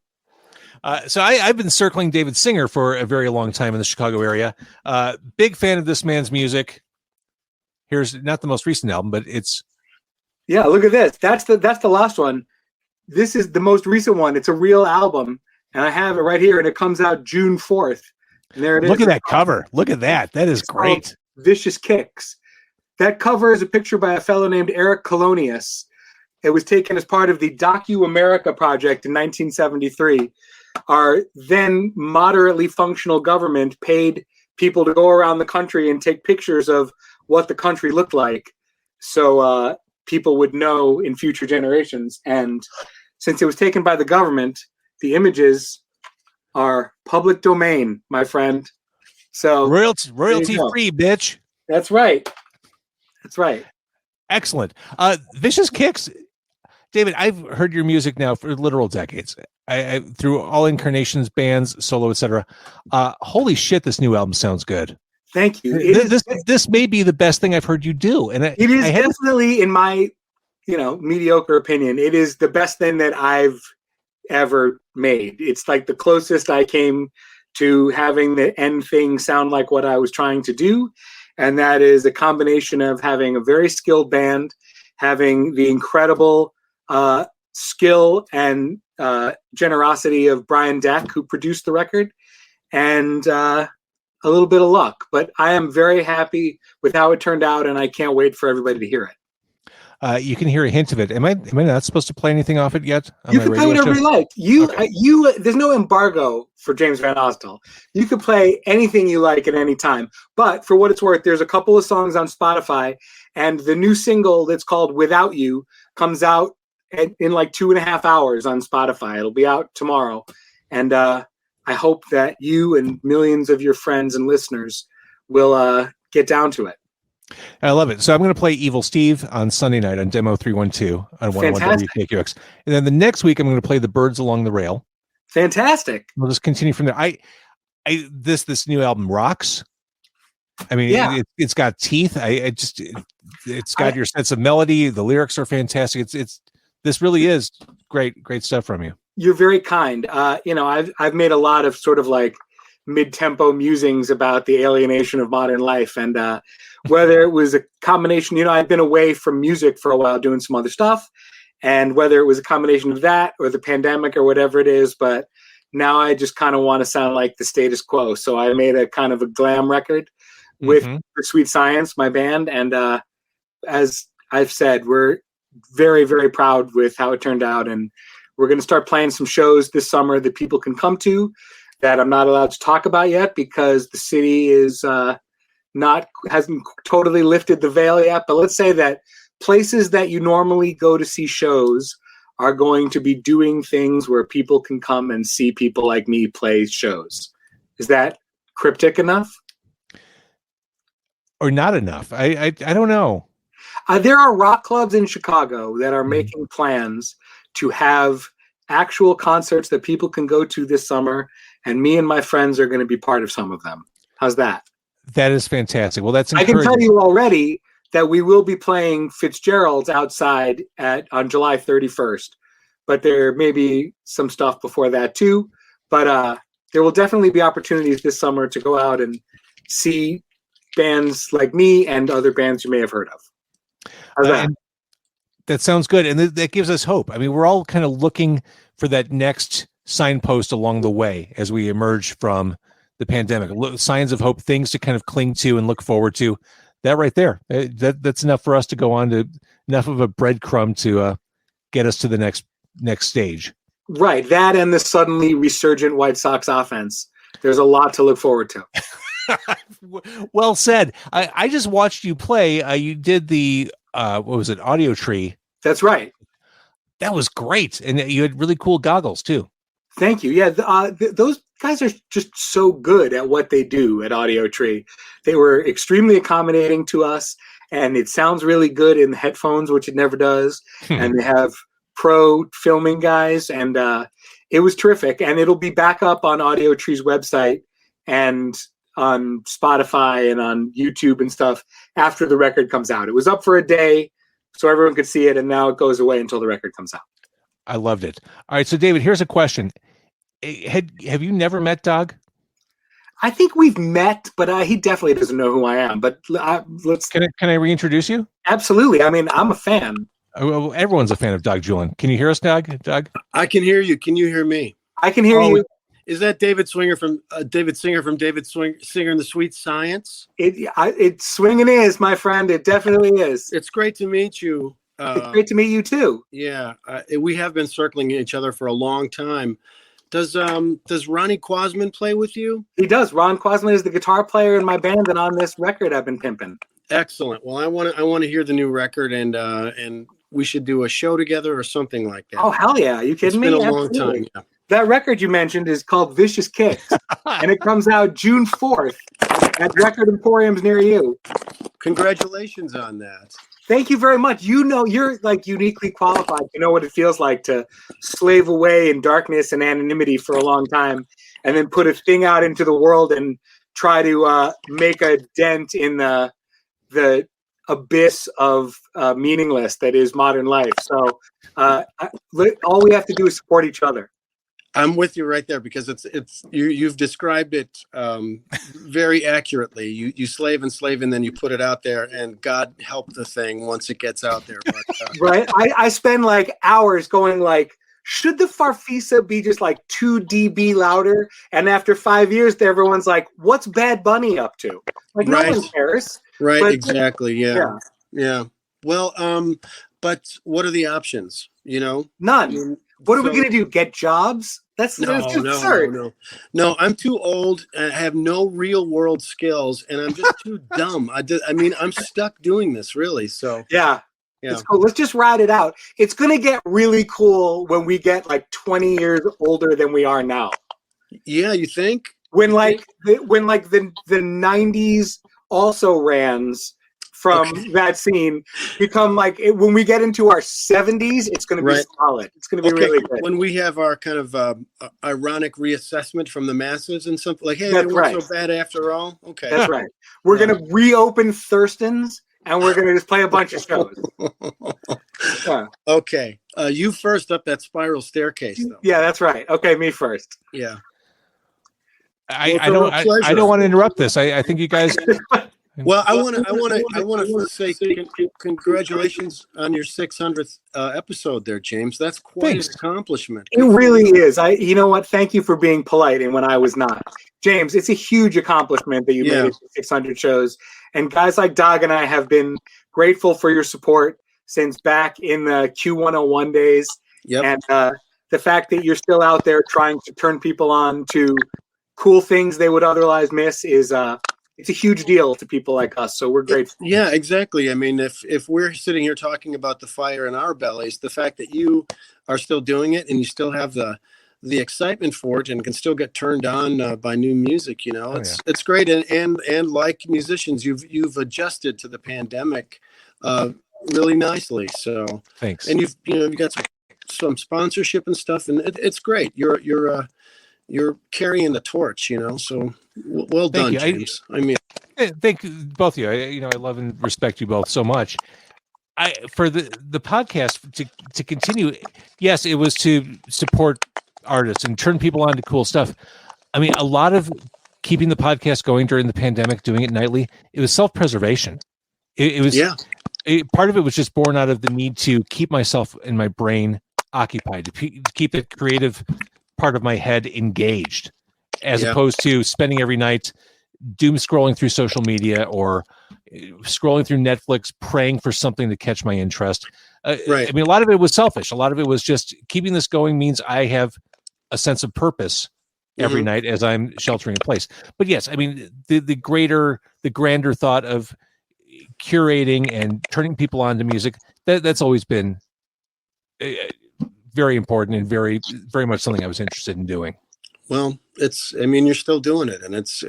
So I've been circling David Singer for a very long time in the Chicago area. Big fan of this man's music. Here's not the most recent album, but it's. Yeah, look at this. That's the last one. This is the most recent one. It's a real album, and I have it right here, and it comes out June 4th. And there it is. Look at that cover. Look at that. That is great. Vicious Kicks. That cover is a picture by a fellow named Eric Colonius. It was taken as part of the Docu America project in 1973. Our then moderately functional government paid people to go around the country and take pictures of what the country looked like. So people would know in future generations. And since it was taken by the government, the images are public domain, my friend. So royalty free, bitch. That's right. That's right. Excellent. Vicious Kicks. David, I've heard your music now for literal decades. I through all incarnations, bands, solo, etc. Holy shit, this new album sounds good. Thank you. This may be the best thing I've heard you do, and it is definitely, in my mediocre opinion, it is the best thing that I've ever made. It's like the closest I came to having the end thing sound like what I was trying to do, and that is a combination of having a very skilled band, having the incredible skill and generosity of Brian Deck, who produced the record, and a little bit of luck. But I am very happy with how it turned out, and I can't wait for everybody to hear it. You can hear a hint of it. Am I not supposed to play anything off it yet? You can play whatever you like. There's no embargo for James Van Osdol. You could play anything you like at any time. But for what it's worth, there's a couple of songs on Spotify, and the new single that's called "Without You" comes out in like 2.5 hours on Spotify. It'll be out tomorrow, and I hope that you and millions of your friends and listeners will get down to it. I love it. So I'm going to play Evil Steve on Sunday night on Demo 312 on 101 WKQX. And then the next week, I'm going to play The Birds Along the Rail. Fantastic. We'll just continue from there. This new album rocks. I mean, it's got teeth. It's got your sense of melody. The lyrics are fantastic. This really is great stuff from you. You're very kind. I've made a lot of sort of like mid-tempo musings about the alienation of modern life, and whether it was a combination, I've been away from music for a while doing some other stuff, and whether it was a combination of that or the pandemic or whatever it is, but now I just kind of want to sound like the status quo. So I made a kind of a glam record with Sweet Science, my band, and as I've said, we're very, very proud with how it turned out, and we're going to start playing some shows this summer that people can come to that I'm not allowed to talk about yet because the city is hasn't totally lifted the veil yet. But let's say that places that you normally go to see shows are going to be doing things where people can come and see people like me play shows. Is that cryptic enough? Or not enough? I don't know. There are rock clubs in Chicago that are making plans to have actual concerts that people can go to this summer, and me and my friends are going to be part of some of them. How's that? That is fantastic. Well, that's I can tell you already that we will be playing Fitzgerald's outside on July 31st, but there may be some stuff before that too. But there will definitely be opportunities this summer to go out and see bands like me and other bands you may have heard of. How's that? That sounds good. And that gives us hope. I mean, we're all kind of looking for that next signpost along the way as we emerge from the pandemic. Signs of hope, things to kind of cling to and look forward to. That right there, that's enough for us to go on to, enough of a breadcrumb to get us to the next stage. Right. That and the suddenly resurgent White Sox offense. There's a lot to look forward to. Well said. I just watched you play. You did the what was it, Audio Tree? That's right. That was great, and you had really cool goggles too. Thank you. Yeah, those guys are just so good at what they do at Audio Tree. They were extremely accommodating to us, and it sounds really good in the headphones, which it never does. And they have pro filming guys, and it was terrific. And it'll be back up on Audio Tree's website and on Spotify and on YouTube and stuff after the record comes out. It was up for a day so everyone could see it, and now it goes away until the record comes out. I loved it. All right, so David, here's a question. Have you never met Doug? I think we've met, but he definitely doesn't know who I am. But let's. Can I reintroduce you? Absolutely. I mean, I'm a fan. Well, everyone's a fan of Dag Juhlin. Can you hear us, Doug? I can hear you. Can you hear me? I can hear you. Is that David Singer from David Singer and the Sweet Science? It's swinging is, my friend. It definitely is. It's great to meet you. It's great to meet you too. Yeah, we have been circling each other for a long time. Does Ronnie Quasman play with you? He does. Ron Quasman is the guitar player in my band and on this record I've been pimping. Excellent. Well, I want to hear the new record, and we should do a show together or something like that. Oh, hell yeah. Are you It's kidding been me? a long Absolutely. time. Yeah. That record you mentioned is called Vicious Kicks, and it comes out June 4th at Record Emporiums near you. Congratulations on that. Thank you very much. You know, you're like uniquely qualified. You know what it feels like to slave away in darkness and anonymity for a long time and then put a thing out into the world and try to make a dent in the abyss of meaningless that is modern life. So all we have to do is support each other. I'm with you right there because you've described it very accurately. You slave and then you put it out there, and God help the thing once it gets out there. But, right? I spend like hours going like, should the Farfisa be just like 2 dB louder? And after 5 years, everyone's like, what's Bad Bunny up to? Like, Right. no one cares. right, But- exactly. Yeah. Well, but what are the options? You know, None. What are we So- going to do? Get jobs? That's absurd. No, I'm too old and I have no real world skills, and I'm just too dumb. I mean, I'm stuck doing this really. So Yeah. yeah, It's cool. Let's just ride it out. It's going to get really cool when we get like 20 years older than we are now. yeah. You think? When the 90s also rans from that scene become like when we get into our 70s, it's going to be Right. solid. It's going to be really good. When we have our kind of ironic reassessment from the masses and something like, hey, That's they weren't right. so bad after all. Okay. That's right. We're going to reopen Thurston's and we're going to just play a bunch of shows. Yeah. Okay. You first up that spiral staircase, though. Yeah, that's right. Okay, me first. Yeah. I Well, don't. it's a real I pleasure. don't want to interrupt this. I think you guys. Well, I want to say congratulations on your 600th episode there, James. That's quite Thanks. an accomplishment. It really is. You know what? Thank you for being polite and when I was not. James, it's a huge accomplishment that you Yeah. made it to 600 shows. And guys like Dag and I have been grateful for your support since back in the Q101 days. Yep. And the fact that you're still out there trying to turn people on to cool things they would otherwise miss is it's a huge deal to people like us. So we're grateful. Yeah, exactly. I mean, if we're sitting here talking about the fire in our bellies, the fact that you are still doing it and you still have the excitement for it and can still get turned on by new music, you know, it's great. And like musicians, you've adjusted to the pandemic really nicely. So Thanks. and you've got some sponsorship and stuff, and it's great. You're carrying the torch, you know. So well done, you. James. I mean, Thank both of you. I love and respect you both so much. For the podcast to continue. Yes, it was to support artists and turn people on to cool stuff. I mean, a lot of keeping the podcast going during the pandemic, doing it nightly, it was self-preservation. It was part of it was just born out of the need to keep myself and my brain occupied, to keep the creative part of my head engaged, as opposed to spending every night doom scrolling through social media or scrolling through Netflix, praying for something to catch my interest. Right. I mean, a lot of it was selfish. A lot of it was just keeping this going means I have a sense of purpose every night as I'm sheltering in place. But yes, I mean, the grander thought of curating and turning people on to music, that's always been very important and very, very much something I was interested in doing. Well, you're still doing it, and it's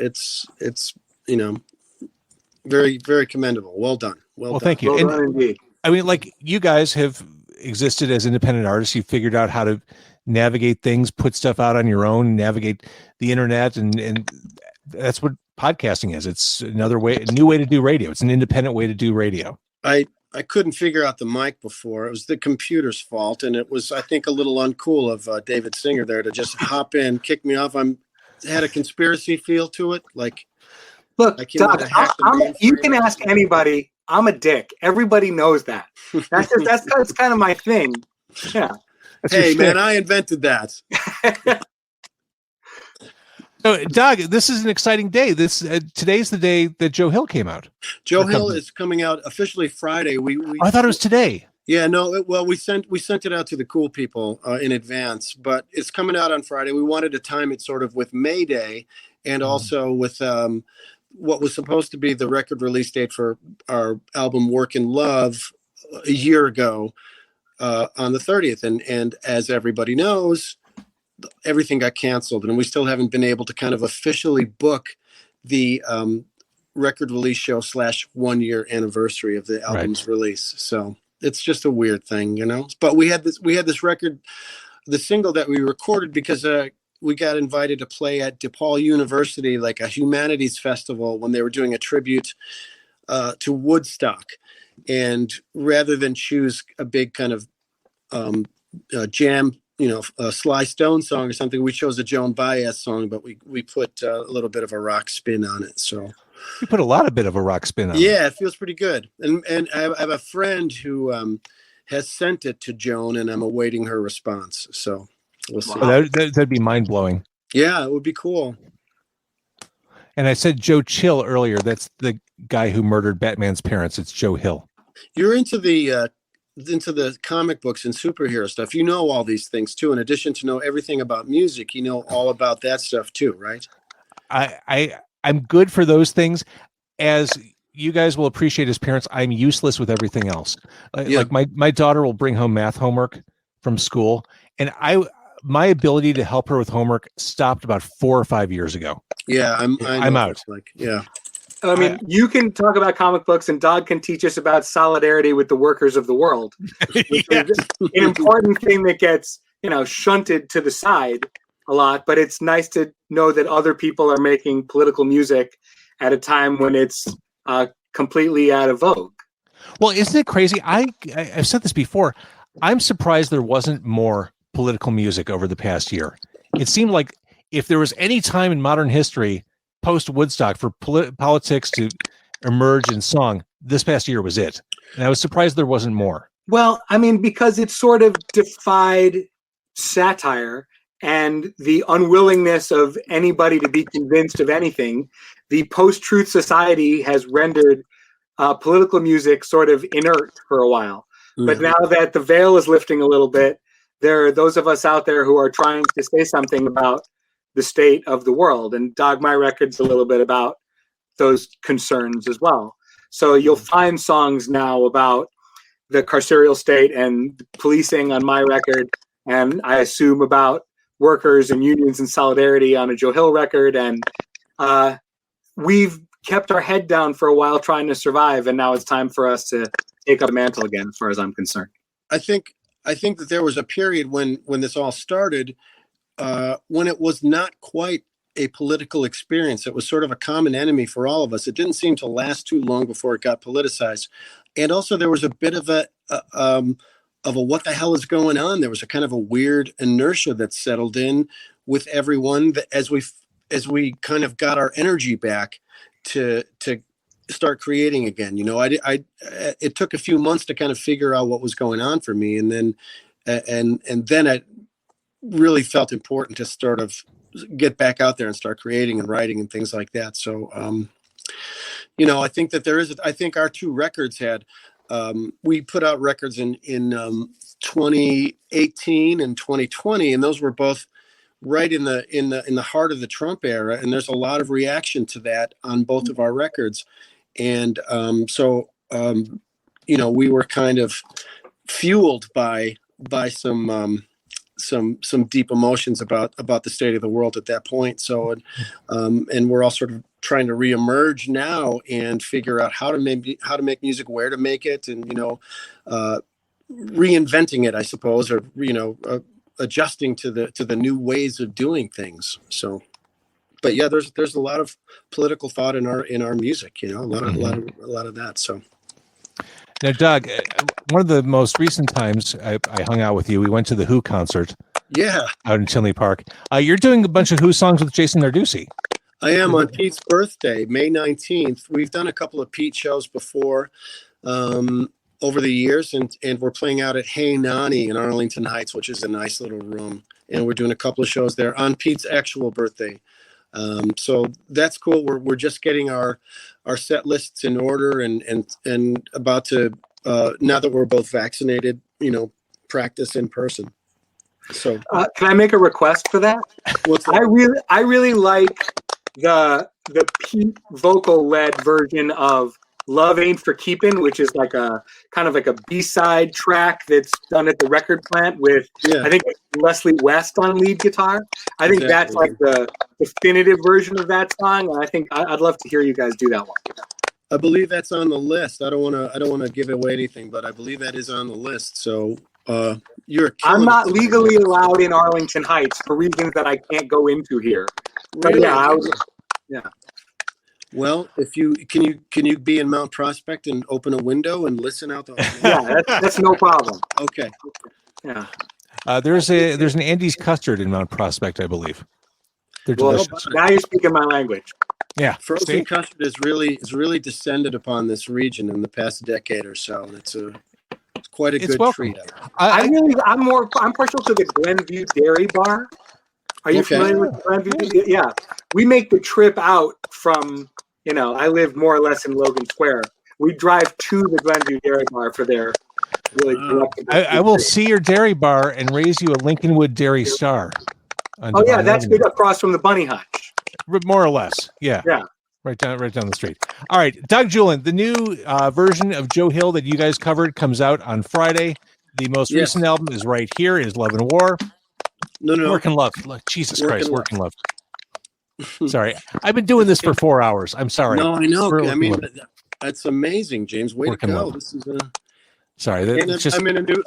very, very commendable. Well done. Well done. Thank you. Well done indeed. I mean, like, you guys have existed as independent artists. You figured out how to navigate things, put stuff out on your own, navigate the internet, and that's what podcasting is. It's a new way to do radio. It's an independent way to do radio. I couldn't figure out the mic before. It was the computer's fault, and it was, I think, a little uncool of David Singer there to just hop in, kick me off. Had a conspiracy feel to it. Like, look, like, you know, Doug, to hack the you mainframe. can ask anybody. I'm a dick. Everybody knows that. That's kind of my thing. Yeah. That's your Hey, shtick. man, I invented that. So, Doug, this is an exciting day. Today's the day that Joe Hill came out. Joe Hill is coming out officially Friday. I thought it was today. Yeah, no. We sent it out to the cool people in advance, but it's coming out on Friday. We wanted to time it sort of with May Day, and also with what was supposed to be the record release date for our album "Work in Love" a year ago on the 30th, and as everybody knows, everything got canceled, and we still haven't been able to kind of officially book the record release show / 1 year anniversary of the album's release. So it's just a weird thing, you know. But we had this record, the single that we recorded, because we got invited to play at DePaul University, like a humanities festival, when they were doing a tribute to Woodstock. And rather than choose a big kind of jam, you know, a Sly Stone song or something, we chose a Joan Baez song, but we put a little bit of a rock spin on it. So You put a bit of a rock spin on it. yeah, it feels pretty good. And I have a friend who has sent it to Joan, and I'm awaiting her response. So we'll see. Oh, that'd be mind blowing. Yeah, it would be cool. And I said Joe Chill earlier. That's the guy who murdered Batman's parents. It's Joe Hill. You're into the comic books and superhero stuff. You know all these things too. In addition to know everything about music, you know all about that stuff too, right? I'm good for those things. As you guys will appreciate as parents, I'm useless with everything else. Like my daughter will bring home math homework from school, and my ability to help her with homework stopped about 4 or 5 years ago. Yeah, I'm out. Like, yeah. I mean, you can talk about comic books, and Doug can teach us about solidarity with the workers of the world. Which is an important thing that gets, you know, shunted to the side a lot. But it's nice to know that other people are making political music at a time when it's completely out of vogue. Well, isn't it crazy? I've said this before. I'm surprised there wasn't more political music over the past year. It seemed like if there was any time in modern history post Woodstock for politics to emerge in song, this past year was it. And I was surprised there wasn't more. Well, I mean, because it sort of defied satire and the unwillingness of anybody to be convinced of anything. The post-truth society has rendered political music sort of inert for a while. Mm-hmm. But now that the veil is lifting a little bit, there are those of us out there who are trying to say something about the state of the world. And Dog My Record's a little bit about those concerns as well. So you'll find songs now about the carceral state and policing on my record, and I assume about workers and unions and solidarity on a Joe Hill record. And we've kept our head down for a while trying to survive, and now it's time for us to take up the mantle again, as far as I'm concerned. I think that there was a period when this all started, when it was not quite a political experience. It was sort of a common enemy for all of us. It didn't seem to last too long before it got politicized. And also there was a bit of a what the hell is going on? There was a kind of a weird inertia that settled in with everyone that as we kind of got our energy back to start creating again. You know, it took a few months to kind of figure out what was going on for me. And then it really felt important to sort of get back out there and start creating and writing and things like that. So, you know, I think that I think our two records had, we put out records in 2018 and 2020, and those were both right in the heart of the Trump era. And there's a lot of reaction to that on both of our records. And so, you know, we were kind of fueled by some deep emotions about the state of the world at that point. So, and we're all sort of trying to reemerge now and figure out how to make music, where to make it, and, you know, reinventing it, I suppose, or, you know, adjusting to the new ways of doing things. So, but yeah, there's a lot of political thought in our music, you know, a lot of that. So. Now, Doug, one of the most recent times I hung out with you, we went to the Who concert. Yeah. Out in Tinley Park. You're doing a bunch of Who songs with Jason Narducy. I am, on Pete's birthday, May 19th. We've done a couple of Pete shows before over the years, and we're playing out at Hey Nani in Arlington Heights, which is a nice little room. And we're doing a couple of shows there on Pete's actual birthday. So that's cool. We're just getting our set lists in order and about to, now that we're both vaccinated, you know, practice in person. So can I make a request for that? What's that? I really like the Pete vocal led version of Love Ain't for Keeping, which is like a kind of like a B-side track that's done at the record plant with, I think, Leslie West on lead guitar. I think that's like the definitive version of that song, and I think I'd love to hear you guys do that one. I believe that's on the list. I don't want to give away anything, but I believe that is on the list. So I'm not legally allowed in Arlington Heights for reasons that I can't go into here. But really? Well, if you can you be in Mount Prospect and open a window and listen out the that's no problem. Okay. Yeah. There's an Andy's custard in Mount Prospect, I believe. They're delicious. Now you're speaking my language. Yeah. Frozen custard is really descended upon this region in the past decade or so. It's quite a good treat. I'm partial to the Glenview Dairy Bar. Are you familiar with Glenview? Yeah. We make the trip out from, I live more or less in Logan Square. We drive to the Glenview Dairy Bar for their really I will see your dairy bar and raise you a Lincolnwood Dairy Star. Oh yeah, that's good across from the Bunny Hutch. More or less. Yeah. Yeah. Right down the street. All right, Dag Juhlin, the new version of Joe Hill that you guys covered comes out on Friday. The most recent album is right here, is Love and War. No. Work and Love. Jesus Christ, Work and Love. Sorry. I've been doing this for 4 hours. I'm sorry. No, I know. I mean, that's amazing, James. Way to go. This is sorry.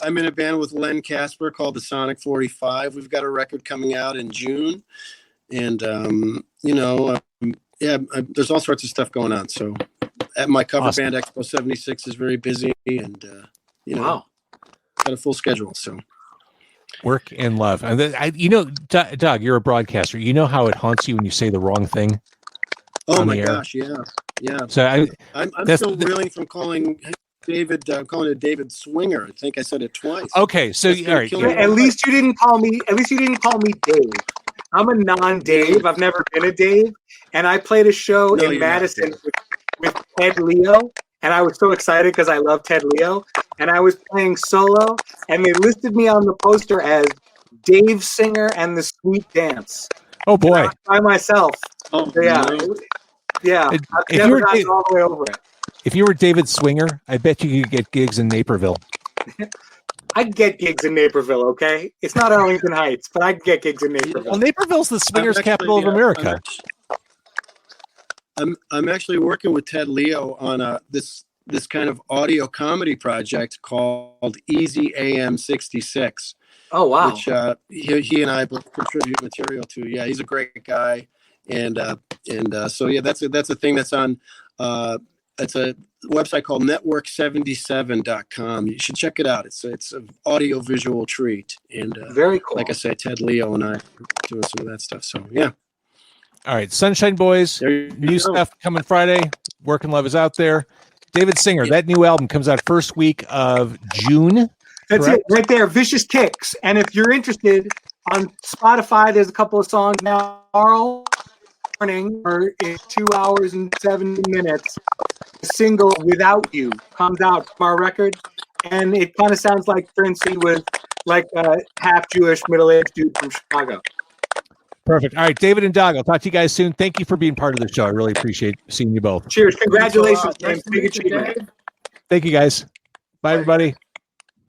I'm in a band with Len Casper called the Sonic 45. We've got a record coming out in June. And, there's all sorts of stuff going on. So at my cover band, Expo 76 is very busy and, got a full schedule. So Work and Love. And then, Doug, you're a broadcaster. You know how it haunts you when you say the wrong thing? Oh my gosh. Yeah. Yeah. So I'm still reeling from calling David, I'm calling it David Swinger. I think I said it twice. Okay. So, all right. At least you didn't call me Dave. I'm a non-Dave. I've never been a Dave. And I played a show in Madison with Ted Leo. And I was so excited because I love Ted Leo. And I was playing solo. And they listed me on the poster as Dave Singer and the Sweet Dance. Oh, boy. By myself. Oh, yeah. No. Yeah. I've never gotten all the way over it. If you were David Swinger, I bet you could get gigs in Naperville. I get gigs in Naperville, okay? It's not Arlington Heights, but I get gigs in Naperville. Well, Naperville's the swingers capital of America. I'm actually working with Ted Leo on this kind of audio comedy project called Easy AM 66. Oh wow! Which he and I both contribute material to. Yeah, he's a great guy, and so yeah, that's a thing that's on. It's a website called network77.com. You should check it out. It's an audio visual treat, and very cool. Like I say, Ted Leo and I are doing some of that stuff. So yeah. All right, Sunshine Boys, new stuff coming Friday. Work and Love is out there. David Singer, that new album comes out first week of June. That's correct? It right there, Vicious Kicks. And if you're interested, on Spotify, there's a couple of songs now. Tomorrow morning, or in 2 hours and 70 minutes, the single Without You comes out from our record. And it kind of sounds like Prince was like a half-Jewish middle-aged dude from Chicago. Perfect. All right, David and Doug, I'll talk to you guys soon. Thank you for being part of the show. I really appreciate seeing you both. Cheers. Congratulations, James. Big achievement. Thank you, guys. Bye, everybody.